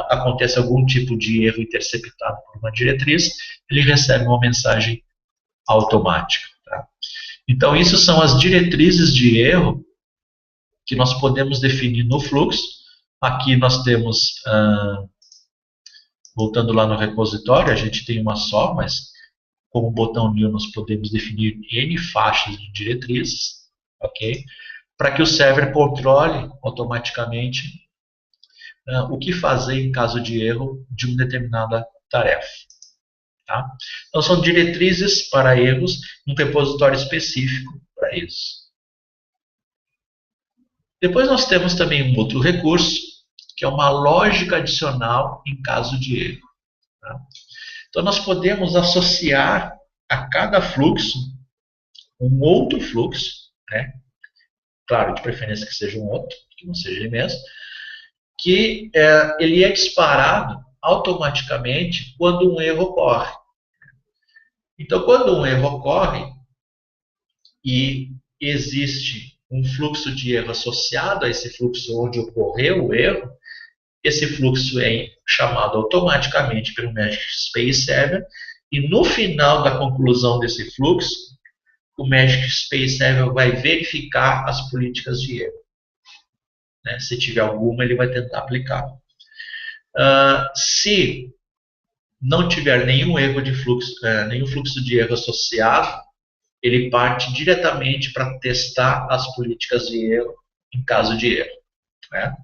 acontece algum tipo de erro interceptado por uma diretriz, ele recebe uma mensagem automática. Tá? Então, isso são as diretrizes de erro que nós podemos definir no fluxo. Aqui nós temos, voltando lá no repositório, a gente tem uma só, mas como botão new nós podemos definir N faixas de diretrizes, ok? para que o server controle automaticamente o que fazer em caso de erro de uma determinada tarefa. Tá? Então, são diretrizes para erros, um repositório específico para isso. Depois nós temos também um outro recurso, que é uma lógica adicional em caso de erro. Tá? Então, nós podemos associar a cada fluxo um outro fluxo, né? Claro, de preferência que seja um outro, que não seja ele mesmo, que ele é disparado automaticamente quando um erro ocorre. Então, quando um erro ocorre e existe um fluxo de erro associado a esse fluxo onde ocorreu o erro, esse fluxo é chamado automaticamente pelo Magic Space Server e no final da conclusão desse fluxo, o Magic Space Server vai verificar as políticas de erro. Né? Se tiver alguma, ele vai tentar aplicar. Se não tiver nenhum erro de fluxo, nenhum fluxo de erro associado, ele parte diretamente para testar as políticas de erro em caso de erro. Né?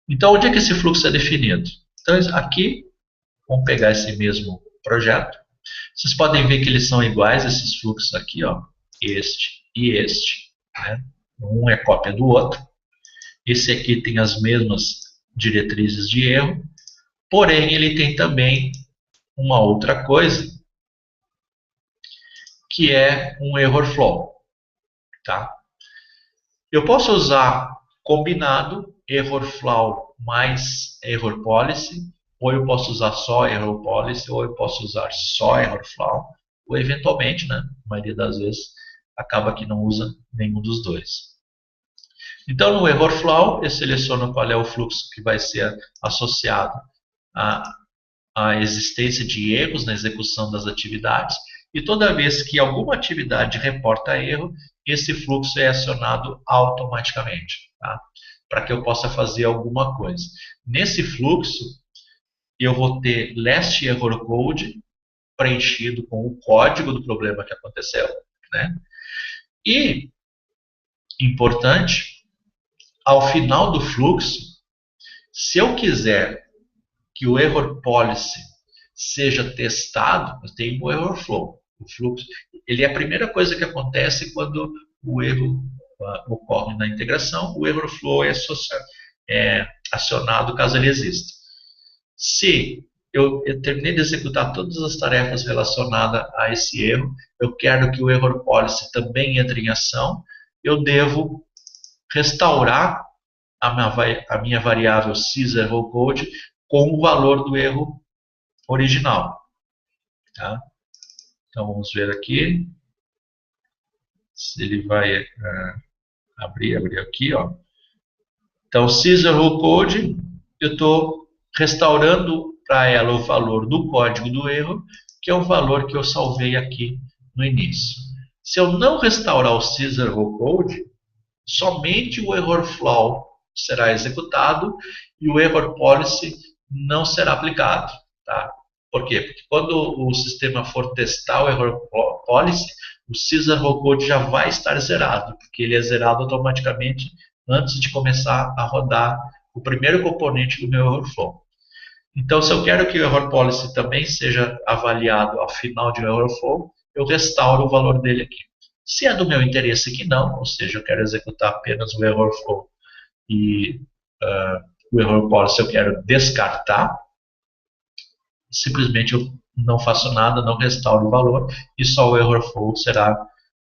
Então, onde é que esse fluxo é definido? Então, aqui, vamos pegar esse mesmo projeto. Vocês podem ver que eles são iguais, esses fluxos aqui, ó, este e este. Né? Um é cópia do outro. Esse aqui tem as mesmas diretrizes de erro, porém, ele tem também uma outra coisa, que é um error flow. Tá? Eu posso usar combinado error flow mais error policy, ou eu posso usar só error policy, ou eu posso usar só error flow, ou eventualmente, né, a maioria das vezes, acaba que não usa nenhum dos dois. Então, no error flow, eu seleciono qual é o fluxo que vai ser associado à existência de erros na execução das atividades, e toda vez que alguma atividade reporta erro, esse fluxo é acionado automaticamente, tá? Para que eu possa fazer alguma coisa. Nesse fluxo, eu vou ter last error code preenchido com o código do problema que aconteceu. Né? E, importante, ao final do fluxo, se eu quiser que o error policy seja testado, eu tenho o error flow. O fluxo, ele é a primeira coisa que acontece quando o erro ocorre na integração, o error flow é acionado caso ele exista. Se eu terminei de executar todas as tarefas relacionadas a esse erro, eu quero que o error policy também entre em ação, eu devo restaurar a minha variável syserrorCode com o valor do erro original. Tá? Então, vamos ver aqui se ele vai abrir aqui. Ó. Então, syserrorCode, eu estou restaurando para ela o valor do código do erro, que é o valor que eu salvei aqui no início. Se eu não restaurar o syserrorCode, somente o error flow será executado e o error policy não será aplicado. Tá? Por quê? Porque quando o sistema for testar o error policy, o syserrorCode já vai estar zerado, porque ele é zerado automaticamente antes de começar a rodar o primeiro componente do meu error flow. Então, se eu quero que o error policy também seja avaliado ao final de um error flow, eu restauro o valor dele aqui. Se é do meu interesse que não, ou seja, eu quero executar apenas o error flow e o error policy eu quero descartar, simplesmente eu não faço nada, não restauro o valor e só o error flow será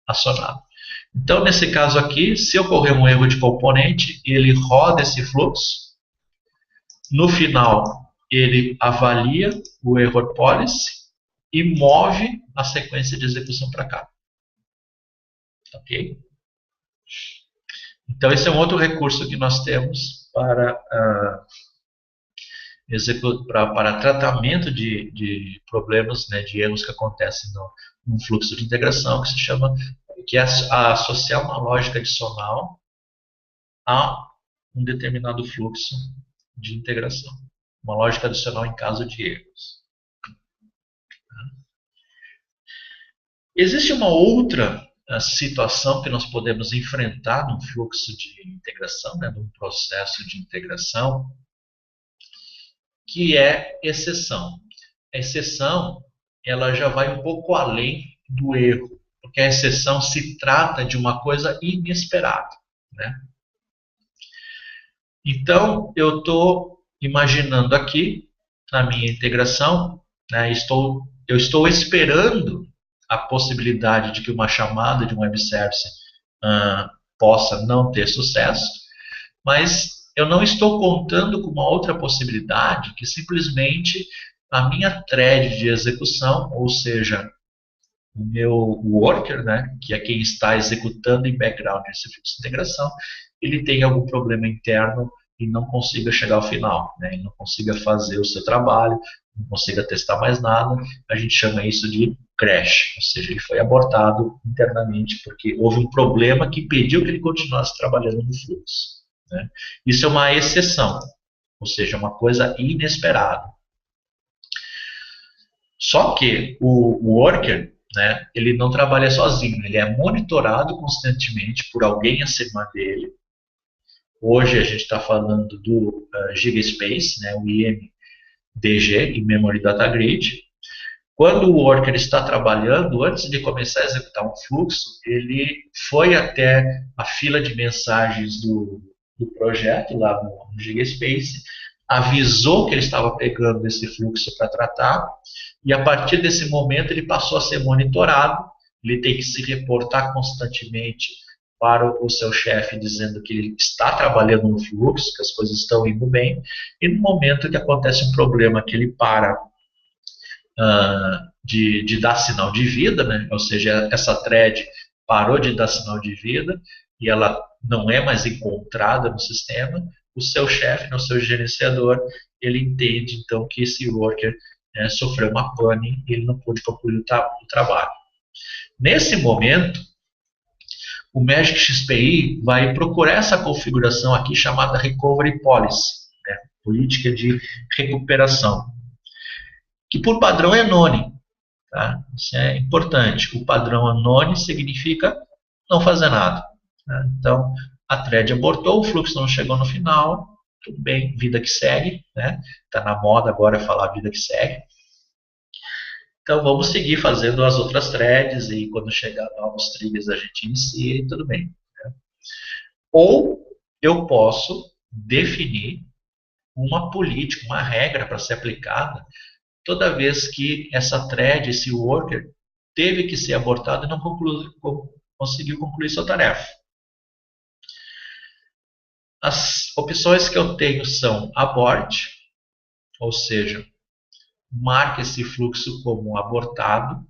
acionado. Então, nesse caso aqui, se ocorrer um erro de componente, ele roda esse fluxo, no final ele avalia o error policy e move a sequência de execução para cá. Ok? Então, esse é um outro recurso que nós temos para tratamento de problemas, né, de erros que acontecem no fluxo de integração, que é associar uma lógica adicional a um determinado fluxo de integração. Uma lógica adicional em caso de erros. Existe uma outra situação que nós podemos enfrentar num fluxo de integração, né, num processo de integração, que é exceção. A exceção, ela já vai um pouco além do erro, porque a exceção se trata de uma coisa inesperada, né? Então, eu estou imaginando aqui, na minha integração, né, eu estou esperando a possibilidade de que uma chamada de um web service possa não ter sucesso, mas eu não estou contando com uma outra possibilidade que simplesmente a minha thread de execução, ou seja, o meu worker, né, que é quem está executando em background esse fluxo de integração, ele tem algum problema interno e não consiga chegar ao final, né, e não consiga fazer o seu trabalho, não consiga testar mais nada. A gente chama isso de crash, ou seja, ele foi abortado internamente porque houve um problema que impediu que ele continuasse trabalhando no fluxo, né. Isso é uma exceção, ou seja, uma coisa inesperada. Só que o worker, né, ele não trabalha sozinho, ele é monitorado constantemente por alguém acima dele. Hoje a gente está falando do GigaSpace, né, o IMDG, In Memory Data Grid. Quando o worker está trabalhando, antes de começar a executar um fluxo, ele foi até a fila de mensagens do projeto, lá no GigaSpace, avisou que ele estava pegando esse fluxo para tratar, e a partir desse momento ele passou a ser monitorado, ele tem que se reportar constantemente para o seu chefe, dizendo que ele está trabalhando no fluxo, que as coisas estão indo bem, e no momento que acontece um problema que ele para de dar sinal de vida, né? Ou seja, essa thread parou de dar sinal de vida e ela não é mais encontrada no sistema, o seu chefe, o seu gerenciador, ele entende então que esse worker sofreu uma pane e ele não pôde concluir o trabalho. Nesse momento, o Magic XPI vai procurar essa configuração aqui chamada Recovery Policy, né, política de recuperação, que por padrão é none. Tá? Isso é importante. O padrão anone significa não fazer nada. Tá? Então, a thread abortou, o fluxo não chegou no final, tudo bem, vida que segue. Né? Tá na moda agora falar vida que segue. Então, vamos seguir fazendo as outras threads e quando chegar novos triggers a gente inicia e tudo bem. Né? Ou eu posso definir uma política, uma regra para ser aplicada toda vez que essa thread, esse worker, teve que ser abortado e não conseguiu concluir sua tarefa. As opções que eu tenho são abort, ou seja, marca esse fluxo como abortado,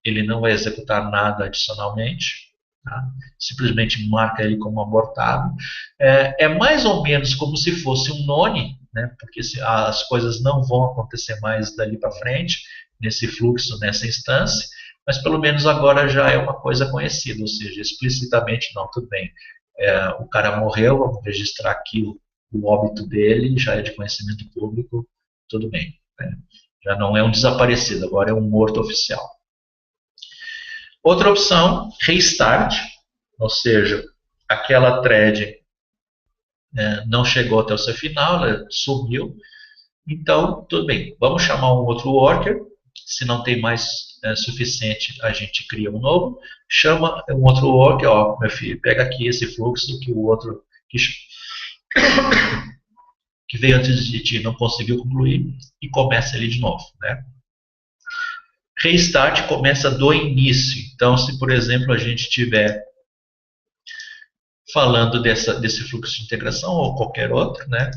ele não vai executar nada adicionalmente, tá? Simplesmente marca ele como abortado. É mais ou menos como se fosse um none, né? Porque as coisas não vão acontecer mais dali para frente, nesse fluxo, nessa instância, mas pelo menos agora já é uma coisa conhecida, ou seja, explicitamente não, tudo bem. O cara morreu, vamos registrar aqui o óbito dele, já é de conhecimento público, tudo bem. Né? Já não é um desaparecido, agora é um morto oficial. Outra opção, restart, ou seja, aquela thread não chegou até o seu final, ela sumiu. Então, tudo bem, vamos chamar um outro worker. Se não tem mais suficiente, a gente cria um novo. Chama um outro worker, ó, meu filho, pega aqui esse fluxo que o outro que veio antes de ti não conseguiu concluir e começa ele de novo, né? Restart começa do início. Então, se por exemplo a gente tiver falando desse fluxo de integração ou qualquer outro, né?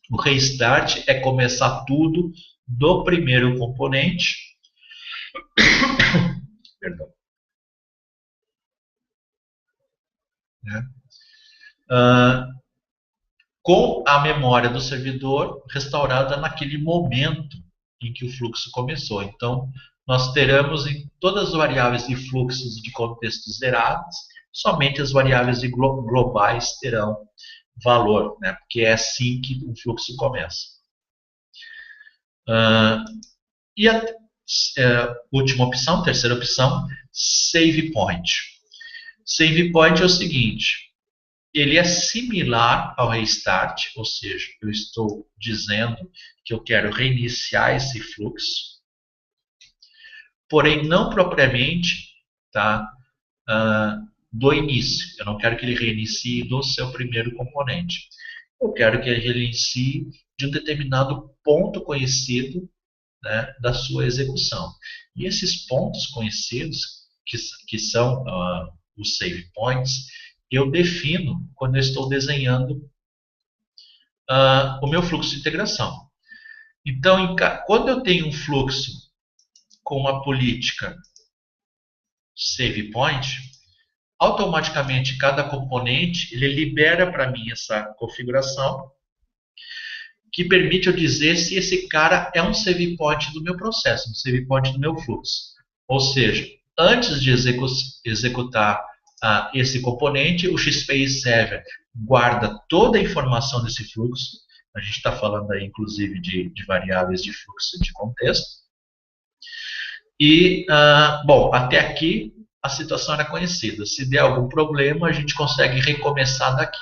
O restart é começar tudo do primeiro componente. Perdão. Né? Com a memória do servidor restaurada naquele momento em que o fluxo começou. Então, nós teremos em todas as variáveis de fluxos de contexto zeradas, somente as variáveis de globais terão valor, né? Porque é assim que o fluxo começa. Última opção, terceira opção, Save Point. Save Point é o seguinte, ele é similar ao Restart, ou seja, eu estou dizendo que eu quero reiniciar esse fluxo, porém não propriamente, tá, do início. Eu não quero que ele reinicie do seu primeiro componente. Eu quero que ele reinicie de um determinado ponto conhecido, né, da sua execução. E esses pontos conhecidos, que são os save points, eu defino quando eu estou desenhando o meu fluxo de integração. Então, quando eu tenho um fluxo com uma política save point, automaticamente cada componente ele libera para mim essa configuração que permite eu dizer se esse cara é um save point do meu processo, um save point do meu fluxo. Ou seja, antes de executar esse componente, o XPI Server guarda toda a informação desse fluxo. A gente está falando aí, inclusive, de variáveis de fluxo de contexto. E, bom, até aqui a situação era conhecida. Se der algum problema, a gente consegue recomeçar daqui.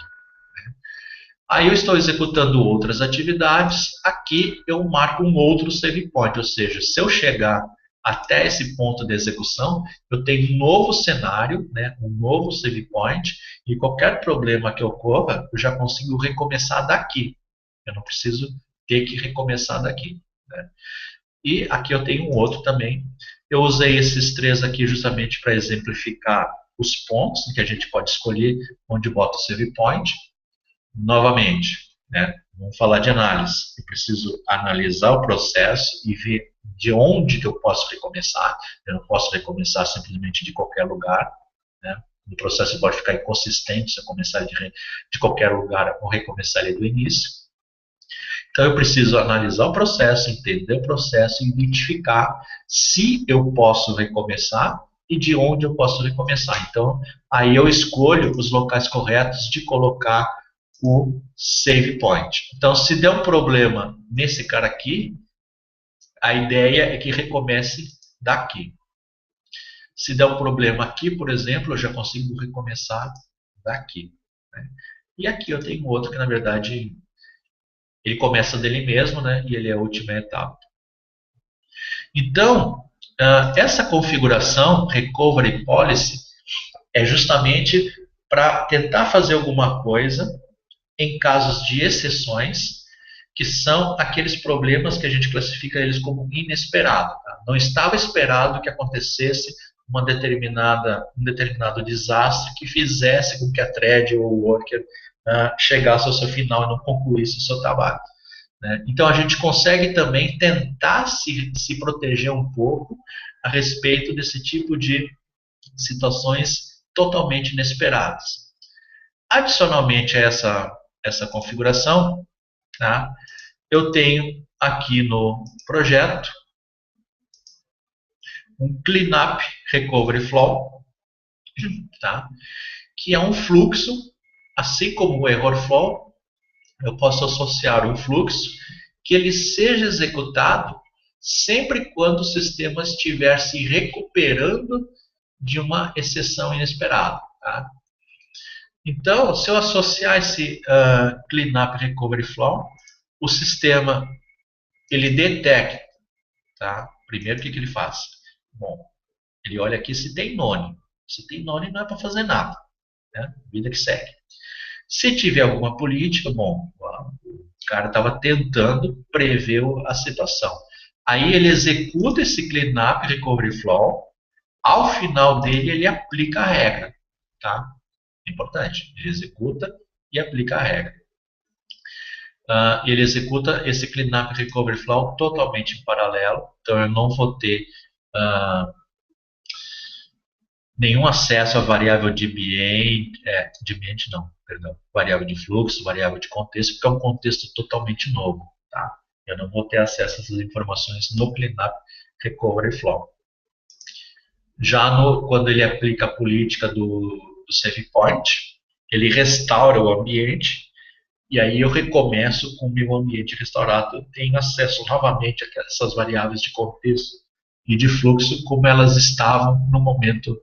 Aí eu estou executando outras atividades, aqui eu marco um outro save point, ou seja, se eu chegar até esse ponto de execução, eu tenho um novo cenário, né, um novo save point, e qualquer problema que ocorra, eu já consigo recomeçar daqui. Eu não preciso ter que recomeçar daqui. Né? E aqui eu tenho um outro também. Eu usei esses três aqui justamente para exemplificar os pontos que a gente pode escolher onde bota o save point. Novamente, né, vamos falar de análise. Eu preciso analisar o processo e ver de onde que eu posso recomeçar. Eu não posso recomeçar simplesmente de qualquer lugar. Né? O processo pode ficar inconsistente se eu começar de qualquer lugar ou recomeçar ele do início. Então eu preciso analisar o processo, entender o processo e identificar se eu posso recomeçar e de onde eu posso recomeçar. Então aí eu escolho os locais corretos de colocar o save point. Então, se der um problema nesse cara aqui, a ideia é que recomece daqui. Se der um problema aqui, por exemplo, eu já consigo recomeçar daqui. Né? E aqui eu tenho outro que, na verdade, ele começa dele mesmo, né? E ele é a última etapa. Então, essa configuração, Recovery Policy, é justamente para tentar fazer alguma coisa em casos de exceções, que são aqueles problemas que a gente classifica eles como inesperado. Tá? Não estava esperado que acontecesse um determinado desastre que fizesse com que a thread ou o worker chegasse ao seu final e não concluísse o seu trabalho. Né? Então a gente consegue também tentar se proteger um pouco a respeito desse tipo de situações totalmente inesperadas. Adicionalmente a essa configuração, tá? Eu tenho aqui no projeto um Cleanup Recovery Flow, tá? Que é um fluxo, assim como o Error Flow, eu posso associar um fluxo que ele seja executado sempre quando o sistema estiver se recuperando de uma exceção inesperada. Tá? Então, se eu associar esse Cleanup Recovery Flow, o sistema ele detecta, tá? Primeiro o que ele faz? Bom, ele olha aqui se tem none. Se tem none não é para fazer nada, né? Vida que segue. Se tiver alguma política, bom, o cara estava tentando prever a situação. Aí ele executa esse Cleanup Recovery Flow, ao final dele ele aplica a regra, tá? Importante, ele executa e aplica a regra. Ele executa esse Cleanup Recovery Flow totalmente em paralelo, então eu não vou ter nenhum acesso à variável de ambiente, variável de fluxo, variável de contexto, porque é um contexto totalmente novo. Tá? Eu não vou ter acesso a essas informações no Cleanup Recovery Flow. Já quando ele aplica a política do save point, ele restaura o ambiente, e aí eu recomeço com o meu ambiente restaurado. Eu tenho acesso novamente a essas variáveis de contexto e de fluxo como elas estavam no momento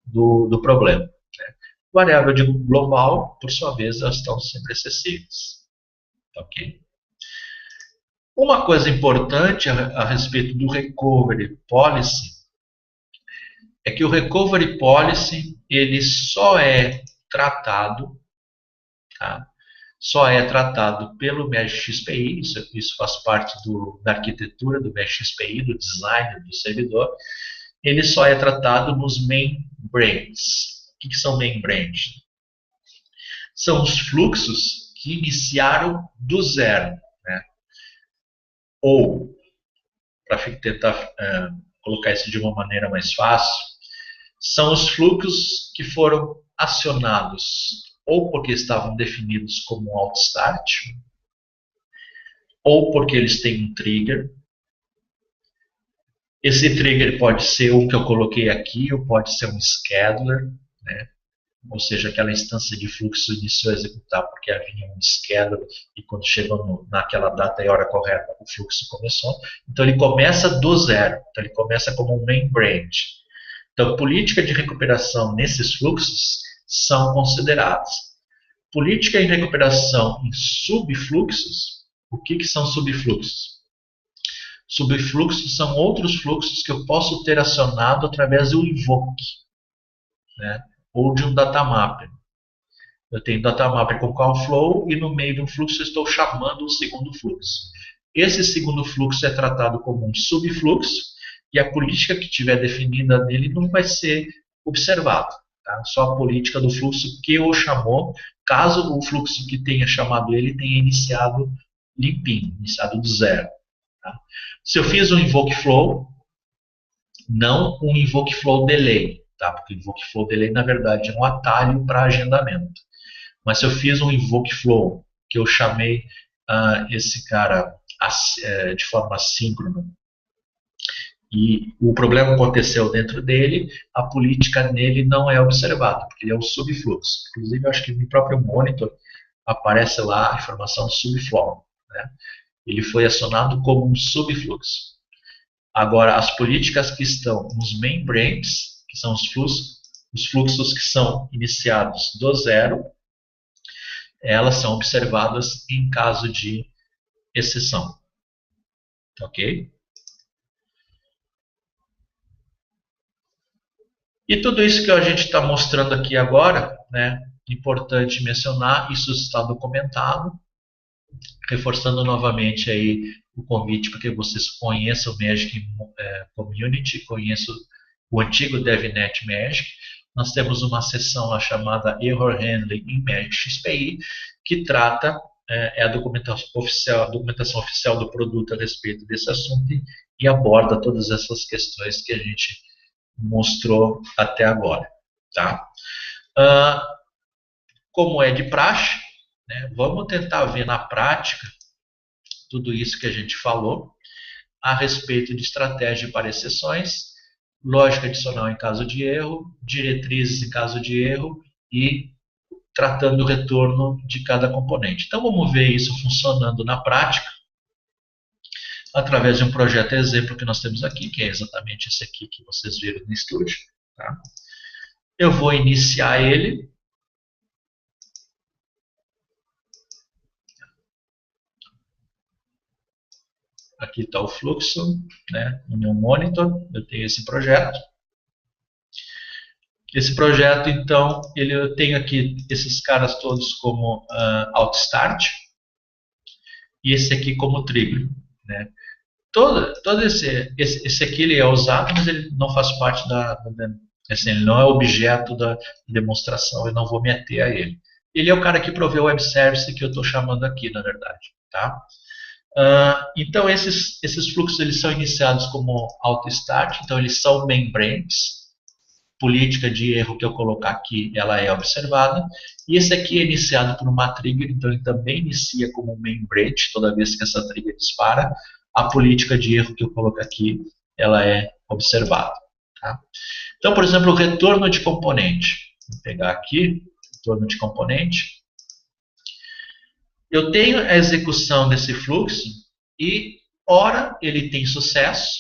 do problema. Né? Variável de global, por sua vez, elas estão sempre acessíveis. Ok? Uma coisa importante a respeito do Recovery Policy é que o Recovery Policy ele só é tratado, tá? Só é tratado pelo MEG-XPI, isso faz parte da arquitetura do MEG-XPI, do design do servidor. Ele só é tratado nos membranes. O que são membranes? São os fluxos que iniciaram do zero, né? Ou, para tentar colocar isso de uma maneira mais fácil, são os fluxos que foram acionados ou porque estavam definidos como um auto start, ou porque eles têm um trigger. Esse trigger pode ser o que eu coloquei aqui, ou pode ser um scheduler, né? Ou seja, aquela instância de fluxo iniciou a executar porque havia um scheduler e quando chegou naquela data e hora correta o fluxo começou. Então ele começa do zero, então ele começa como um main branch. Então, política de recuperação nesses fluxos são consideradas. Política de recuperação em subfluxos, o que são subfluxos? Subfluxos são outros fluxos que eu posso ter acionado através do invoke, né? Ou de um datamapper. Eu tenho datamapper com callflow e no meio de um fluxo eu estou chamando um segundo fluxo. Esse segundo fluxo é tratado como um subfluxo e a política que tiver definida nele não vai ser observada. Tá? Só a política do fluxo que o chamou, caso o fluxo que tenha chamado ele tenha iniciado limpinho, iniciado do zero. Tá? Se eu fiz um invoke flow, não um invoke flow delay, tá? Porque o invoke flow delay na verdade é um atalho para agendamento. Mas se eu fiz um invoke flow que eu chamei esse cara de forma assíncrona e o problema aconteceu dentro dele, a política nele não é observada, porque ele é um subfluxo. Inclusive, eu acho que no próprio monitor aparece lá a informação subflow, né? Ele foi acionado como um subfluxo. Agora, as políticas que estão nos membranes, que são os fluxos que são iniciados do zero, elas são observadas em caso de exceção. Ok? E tudo isso que a gente está mostrando aqui agora, né, importante mencionar, isso está documentado, reforçando novamente aí o convite para que vocês conheçam o Magic Community, conheçam o antigo DevNet Magic. Nós temos uma seção lá chamada Error Handling em Magic XPI, que trata a documentação oficial do produto a respeito desse assunto e aborda todas essas questões que a gente mostrou até agora. Tá? Como é de praxe, né, vamos tentar ver na prática tudo isso que a gente falou a respeito de estratégia para exceções, lógica adicional em caso de erro, diretrizes em caso de erro e tratando o retorno de cada componente. Então vamos ver isso funcionando na prática através de um projeto exemplo que nós temos aqui, que é exatamente esse aqui que vocês viram no estúdio. Tá? Eu vou iniciar ele. Aqui está o fluxo, né, no meu monitor, eu tenho esse projeto. Esse projeto, então, eu tenho aqui esses caras todos como auto start e esse aqui como trigger. Né? Todo esse aqui ele é usado, mas ele não faz parte assim, ele não é objeto da demonstração, eu não vou me ater a ele. Ele é o cara que provê o web service que eu estou chamando aqui, na verdade. Tá? Então, esses fluxos eles são iniciados como auto-start, então eles são membranes. Política de erro que eu colocar aqui, ela é observada. E esse aqui é iniciado por uma trigger, então ele também inicia como um membrane, toda vez que essa trigger dispara. A política de erro que eu coloco aqui, ela é observada. Tá? Então, por exemplo, o retorno de componente. Vou pegar aqui, retorno de componente. Eu tenho a execução desse fluxo e, ora, ele tem sucesso,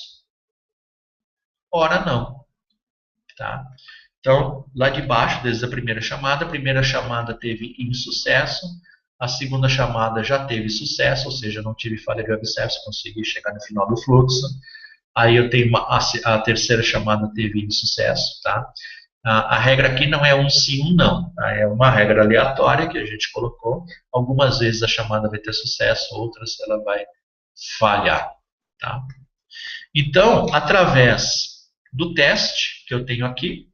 ora não. Tá? Então, lá de baixo, desde a primeira chamada teve insucesso, a segunda chamada já teve sucesso, ou seja, não tive falha de web service, consegui chegar no final do fluxo. Aí eu tenho a terceira chamada teve insucesso, tá? A regra aqui não é um sim, um não, tá? É uma regra aleatória que a gente colocou. Algumas vezes a chamada vai ter sucesso, outras ela vai falhar, tá? Então, através do teste que eu tenho aqui,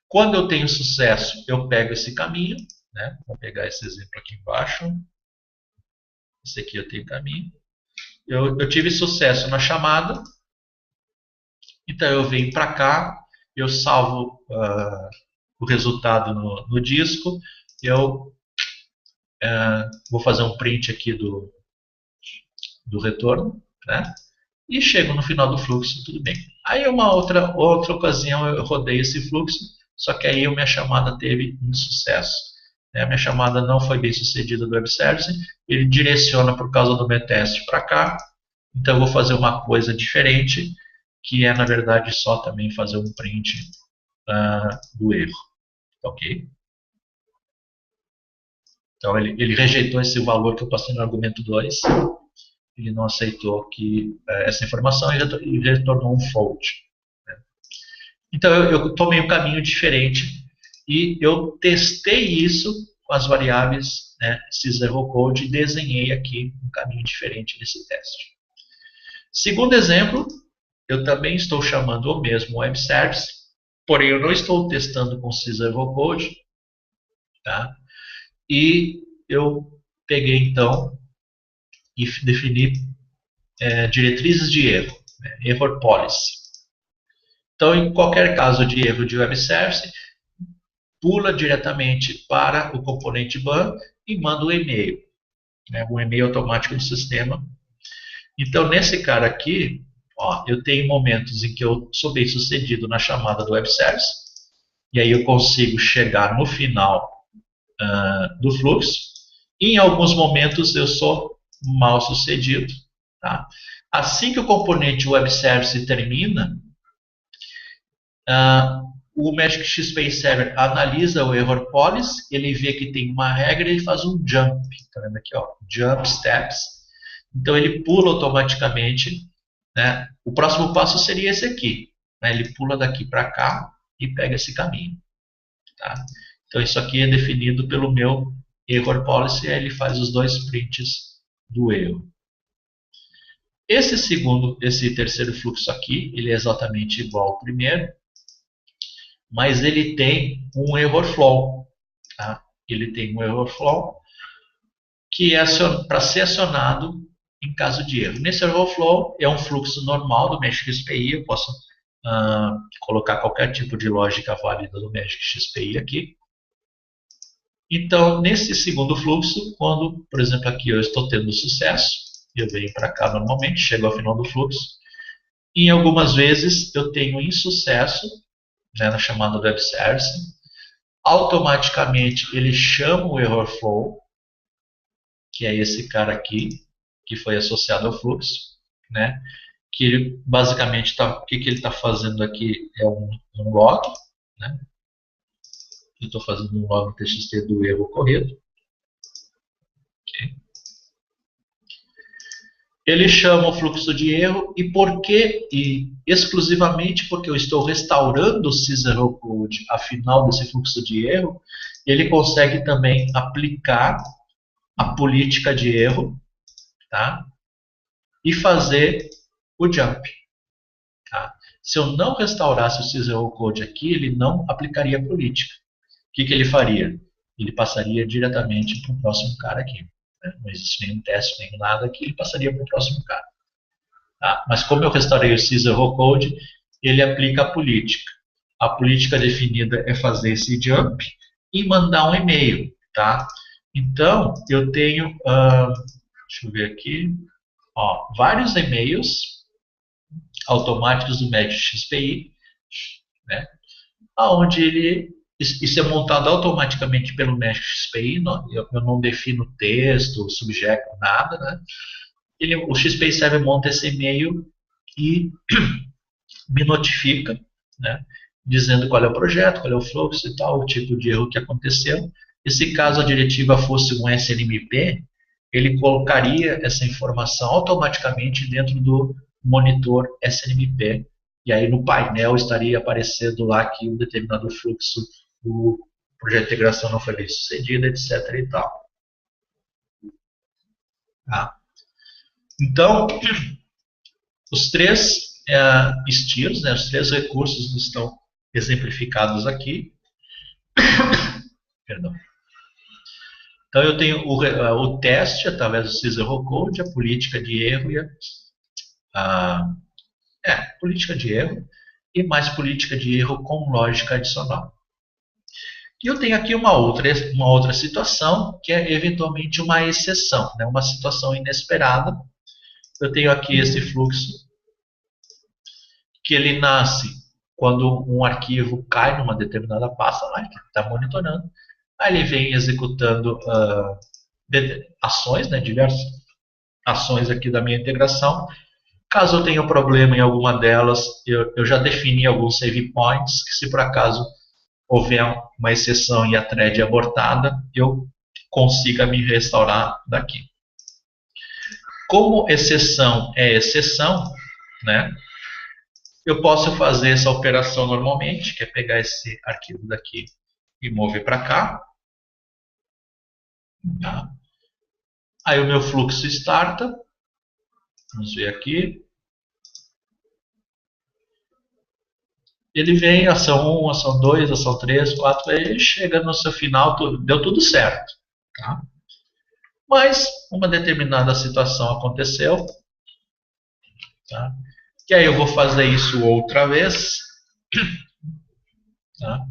quando eu tenho sucesso, eu pego esse caminho, né? Vou pegar esse exemplo aqui embaixo. Esse aqui eu tenho caminho. Eu tive sucesso na chamada, então eu venho para cá, eu salvo o resultado no disco, eu vou fazer um print aqui do retorno, né? E chego no final do fluxo, tudo bem. Aí uma outra ocasião eu rodei esse fluxo, só que aí a minha chamada teve insucesso. A minha chamada não foi bem sucedida do web service, ele direciona por causa do meu teste para cá, então eu vou fazer uma coisa diferente, que é na verdade só também fazer um print do erro, ok? Então ele rejeitou esse valor que eu passei no argumento 2, ele não aceitou essa informação e retornou um fault. Né? Então eu tomei um caminho diferente e eu testei isso com as variáveis, né, syservocode, e desenhei aqui um caminho diferente nesse teste. Segundo exemplo, eu também estou chamando o mesmo web service, porém eu não estou testando com syservocode, tá? E eu peguei então e defini diretrizes de erro, né, error policy. Então, em qualquer caso de erro de web service, pula diretamente para o componente ban e manda um e-mail, né, um e-mail automático do sistema. Então, nesse cara aqui, ó, eu tenho momentos em que eu sou bem sucedido na chamada do web service, e aí eu consigo chegar no final do fluxo, e em alguns momentos eu sou mal sucedido. Tá? Assim que o componente web service termina, o Magic XP Server analisa o error policy, ele vê que tem uma regra e ele faz um jump. Tá vendo aqui, ó, jump steps. Então ele pula automaticamente, né? O próximo passo seria esse aqui, né? Ele pula daqui para cá e pega esse caminho. Tá? Então isso aqui é definido pelo meu error policy, aí ele faz os dois prints do erro. Esse terceiro fluxo aqui, ele é exatamente igual ao primeiro, mas ele tem um error flow. Tá? Ele tem um error flow que é para ser acionado em caso de erro. Nesse error flow é um fluxo normal do Magic XPI, eu posso colocar qualquer tipo de lógica válida do Magic XPI aqui. Então, nesse segundo fluxo, quando, por exemplo, aqui eu estou tendo sucesso, eu venho para cá normalmente, chego ao final do fluxo, e algumas vezes eu tenho insucesso, né, na chamada do web service, automaticamente ele chama o error flow, que é esse cara aqui, que foi associado ao fluxo, né, que ele basicamente o que ele está fazendo aqui é um log, né, eu estou fazendo um log txt do erro ocorrido. Okay. Ele chama o fluxo de erro e exclusivamente porque eu estou restaurando o syservocode a final desse fluxo de erro, ele consegue também aplicar a política de erro, tá? E fazer o jump. Tá? Se eu não restaurasse o syservocode aqui, ele não aplicaria a política. O que ele faria? Ele passaria diretamente para o próximo cara aqui. Né? Não existe nenhum teste, nem nada aqui, ele passaria para o próximo cara. Tá? Mas como eu restaurei o syservocode, ele aplica a política. A política definida é fazer esse jump e mandar um e-mail. Tá? Então, eu tenho, deixa eu ver aqui, ó, vários e-mails automáticos do Magic XPI, né? Onde isso é montado automaticamente pelo Magic XPI, eu não defino texto, subject, nada, né? O XPI Server monta esse e-mail e me notifica, né, dizendo qual é o projeto, qual é o fluxo e tal, o tipo de erro que aconteceu. E se caso a diretiva fosse um SNMP, ele colocaria essa informação automaticamente dentro do monitor SNMP. E aí no painel estaria aparecendo lá que um determinado fluxo, o projeto de integração não foi bem sucedido, etc. e tal. Tá? Então, os três estilos, né, os três recursos estão exemplificados aqui. Perdão. Então, eu tenho o teste através do Zero Code, a política de erro e política de erro e mais política de erro com lógica adicional. E eu tenho aqui uma outra situação, que é eventualmente uma exceção, né, uma situação inesperada. Eu tenho aqui esse fluxo que ele nasce quando um arquivo cai numa determinada pasta, lá que está monitorando. Aí ele vem executando ações, né, diversas ações aqui da minha integração. Caso eu tenha um problema em alguma delas, eu já defini alguns save points, que se por acaso houver uma exceção e a thread é abortada, eu consiga me restaurar daqui. Como exceção é exceção, né, eu posso fazer essa operação normalmente, que é pegar esse arquivo daqui e mover para cá. Tá? Aí o meu fluxo starta. Vamos ver aqui. Ele vem, ação 1, ação 2, ação 3, 4, aí chega no seu final, deu tudo certo. Tá? Mas uma determinada situação aconteceu. Tá? E aí eu vou fazer isso outra vez. Tá?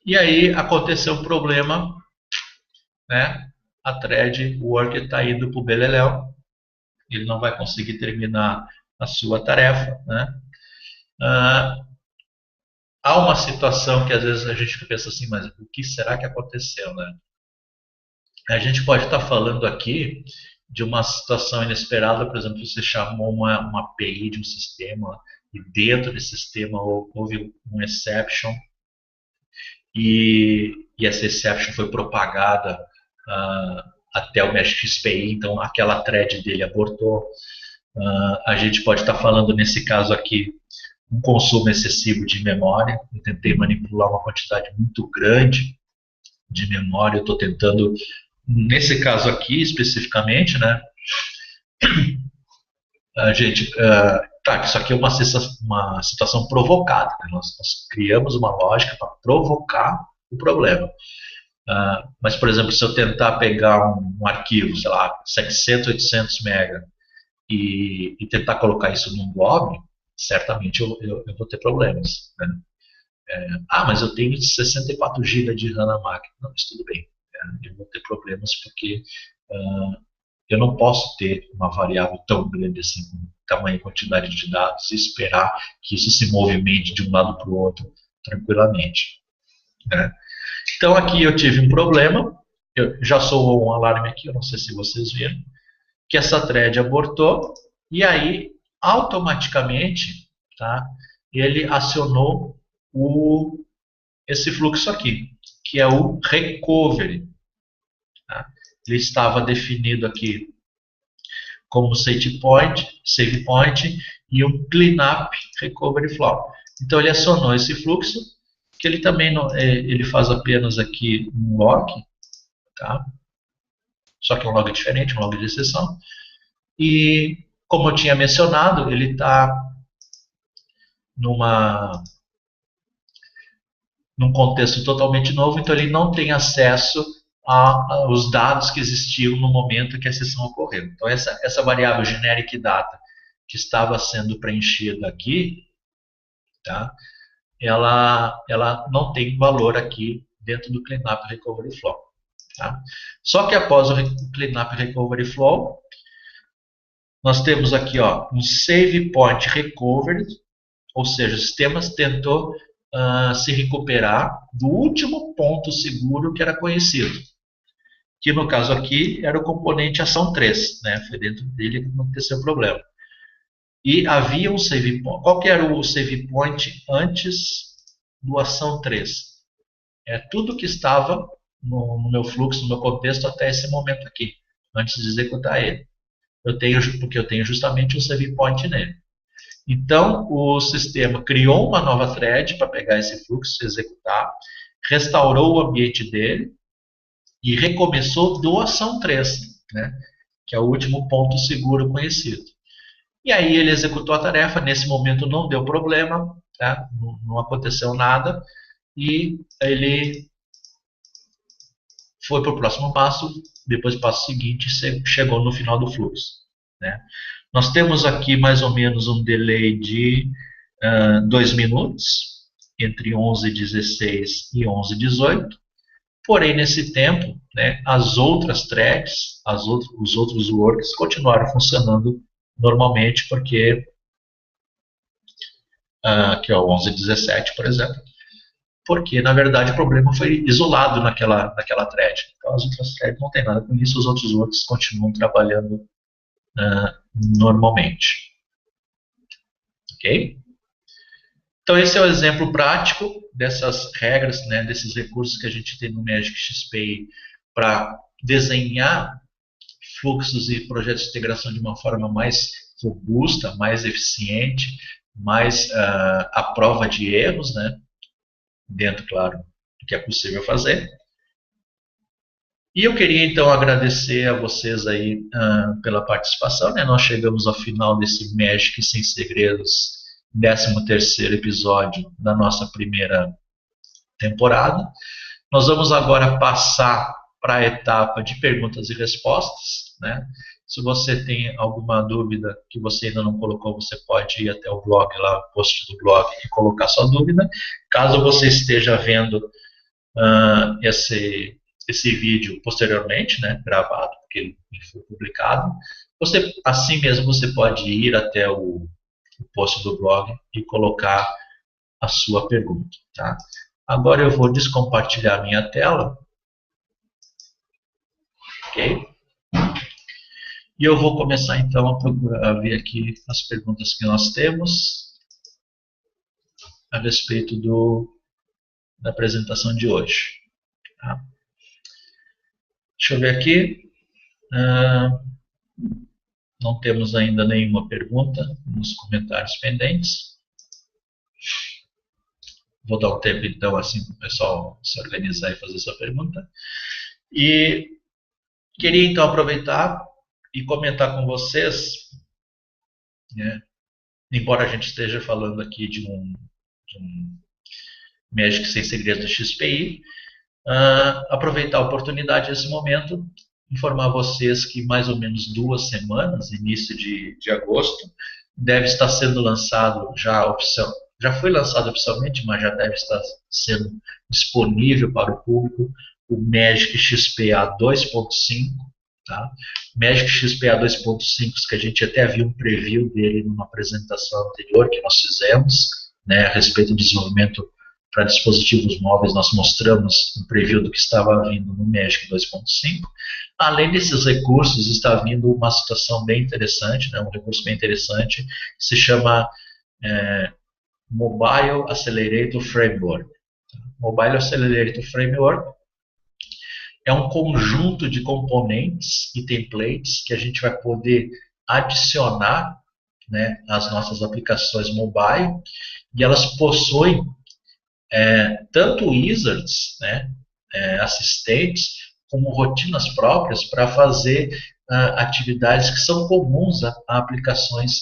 E aí aconteceu um problema, né? A thread work está indo para o beleléu. Ele não vai conseguir terminar a sua tarefa, né? Há uma situação que às vezes a gente pensa assim, mas o que será que aconteceu, né? A gente pode estar falando aqui de uma situação inesperada, por exemplo, você chamou uma API de um sistema e dentro desse sistema houve um exception e essa exception foi propagada até o mesh XPI, então aquela thread dele abortou. A gente pode estar falando nesse caso aqui um consumo excessivo de memória. Eu tentei manipular uma quantidade muito grande de memória. Eu estou tentando, nesse caso aqui especificamente, né? A gente, isso aqui é uma situação provocada. Né? Nós criamos uma lógica para provocar o problema. Mas, por exemplo, se eu tentar pegar um arquivo, sei lá, 700, 800 mega e tentar colocar isso num blob, certamente eu vou ter problemas. Né? Mas eu tenho 64 GB de RAM na máquina. Não, mas tudo bem. Eu vou ter problemas porque eu não posso ter uma variável tão grande assim, com tamanho e quantidade de dados, e esperar que isso se movimente de um lado para o outro tranquilamente. Né? Então aqui eu tive um problema, já soou um alarme aqui, eu não sei se vocês viram, que essa thread abortou, e aí automaticamente, tá, ele acionou esse fluxo aqui, que é o recovery. Tá? Ele estava definido aqui como save point e um cleanup recovery flow. Então ele acionou esse fluxo, que ele também não, ele faz apenas aqui um log, tá? Só que é um log diferente, um log de exceção. E como eu tinha mencionado, ele está num contexto totalmente novo, então ele não tem acesso aos dados que existiam no momento que a exceção ocorreu. Então essa variável generic data que estava sendo preenchida aqui, tá? Ela não tem valor aqui dentro do Cleanup Recovery Flow. Tá? Só que após o Cleanup Recovery Flow, nós temos aqui um Save Point Recovered, ou seja, o sistema tentou se recuperar do último ponto seguro que era conhecido, que no caso aqui era o componente ação 3, né? Foi dentro dele que aconteceu o problema. E havia um save point. Qual que era o save point antes do ação 3? É tudo que estava no meu fluxo, no meu contexto até esse momento aqui, antes de executar ele. Porque eu tenho justamente um save point nele. Então, o sistema criou uma nova thread para pegar esse fluxo e executar, restaurou o ambiente dele e recomeçou do ação 3, né, que é o último ponto seguro conhecido. E aí ele executou a tarefa, nesse momento não deu problema, tá? Não aconteceu nada, e ele foi para o próximo passo, depois do passo seguinte, chegou no final do fluxo, né? Nós temos aqui mais ou menos um delay de 2 minutos, entre 11h16 e 11h18, porém nesse tempo, né, as outras threads, os outros works continuaram funcionando normalmente, porque que é o 11h17, por exemplo, porque na verdade o problema foi isolado naquela thread. Então as outras threads não tem nada com isso, os outros works continuam trabalhando normalmente. Ok? Então esse é o exemplo prático dessas regras, né, desses recursos que a gente tem no Magic XP para desenhar fluxos e projetos de integração de uma forma mais robusta, mais eficiente, mais à prova de erros, né, dentro, claro, do que é possível fazer. E eu queria então agradecer a vocês aí pela participação, né? Nós chegamos ao final desse Magic Sem Segredos, 13º episódio da nossa primeira temporada. Nós vamos agora passar para a etapa de perguntas e respostas, né? Se você tem alguma dúvida que você ainda não colocou, você pode ir até o blog, lá, o post do blog, e colocar sua dúvida. Caso você esteja vendo esse vídeo posteriormente, né, gravado, porque ele foi publicado, assim mesmo você pode ir até o post do blog e colocar a sua pergunta. Tá? Agora eu vou descompartilhar minha tela. Ok? E eu vou começar então a ver aqui as perguntas que nós temos a respeito da apresentação de hoje. Tá? Deixa eu ver aqui. Não temos ainda nenhuma pergunta nos comentários pendentes. Vou dar um tempo então assim para o pessoal se organizar e fazer sua pergunta. E queria então aproveitar e comentar com vocês, né, embora a gente esteja falando aqui de um Magic Sem Segredos XPI, aproveitar a oportunidade nesse momento, informar vocês que mais ou menos 2 semanas, início de agosto, deve estar sendo lançado já foi lançado oficialmente, mas já deve estar sendo disponível para o público o Magic XPA 2.5, tá? Magic XPA 2.5, que a gente até viu um preview dele numa apresentação anterior que nós fizemos, né, a respeito do desenvolvimento para dispositivos móveis. Nós mostramos um preview do que estava vindo no Magic 2.5. Além desses recursos, está vindo uma situação bem interessante, né, um recurso bem interessante, que se chama Mobile Accelerator Framework. Mobile Accelerator Framework é um conjunto de componentes e templates que a gente vai poder adicionar, né, às nossas aplicações mobile, e elas possuem tanto wizards, né, assistentes, como rotinas próprias para fazer atividades que são comuns a aplicações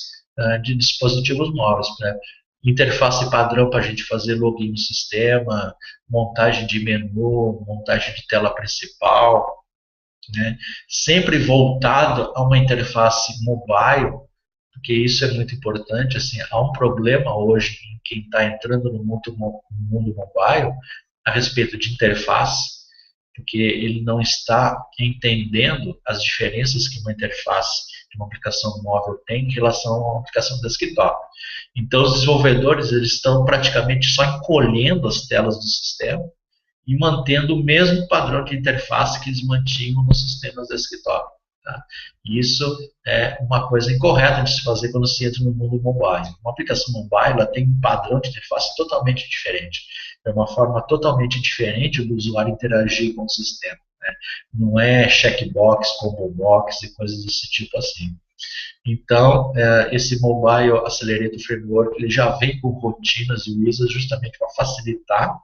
de dispositivos móveis, né? Interface padrão para a gente fazer login no sistema, montagem de menu, montagem de tela principal, né? Sempre voltado a uma interface mobile, porque isso é muito importante. Assim, há um problema hoje em quem está entrando no mundo mobile a respeito de interface, porque ele não está entendendo as diferenças que uma interface de uma aplicação móvel tem em relação a uma aplicação desktop. Então, os desenvolvedores eles estão praticamente só encolhendo as telas do sistema e mantendo o mesmo padrão de interface que eles mantinham nos sistemas de escritório. Tá? Isso é uma coisa incorreta de se fazer quando se entra no mundo mobile. Uma aplicação mobile ela tem um padrão de interface totalmente diferente. É uma forma totalmente diferente do usuário interagir com o sistema. Né? Não é checkbox, combo box e coisas desse tipo assim. Então, esse Mobile Accelerator Framework ele já vem com rotinas e wizards justamente para facilitar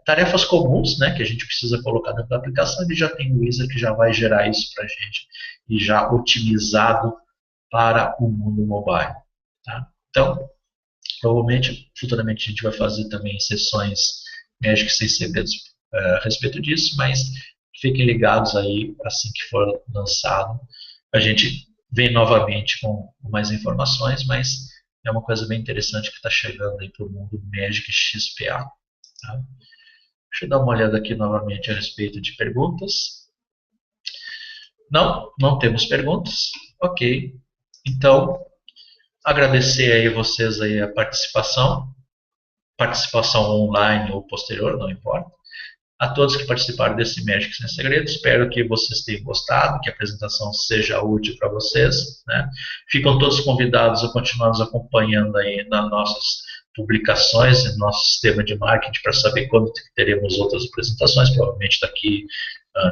tarefas comuns, né, que a gente precisa colocar dentro da aplicação. Ele já tem um wizard que já vai gerar isso para a gente e já otimizado para o mundo mobile. Tá? Então, provavelmente, futuramente a gente vai fazer também sessões Magic Sem Segredos a respeito disso, mas fiquem ligados aí assim que for lançado. A gente vem novamente com mais informações, mas é uma coisa bem interessante que está chegando aí para o mundo Magic XPA. Tá? Deixa eu dar uma olhada aqui novamente a respeito de perguntas. Não, não temos perguntas. Ok. Então, agradecer aí vocês aí a participação online ou posterior, não importa. A todos que participaram desse Magic Sem Segredo, espero que vocês tenham gostado, que a apresentação seja útil para vocês. Né? Ficam todos convidados a continuar nos acompanhando aí nas nossas publicações, no nosso sistema de marketing, para saber quando teremos outras apresentações. Provavelmente daqui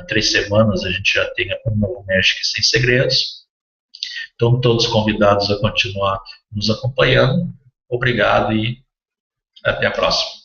3 semanas a gente já tenha um novo Magic Sem Segredos. Então, todos convidados a continuar nos acompanhando. Obrigado e até a próxima.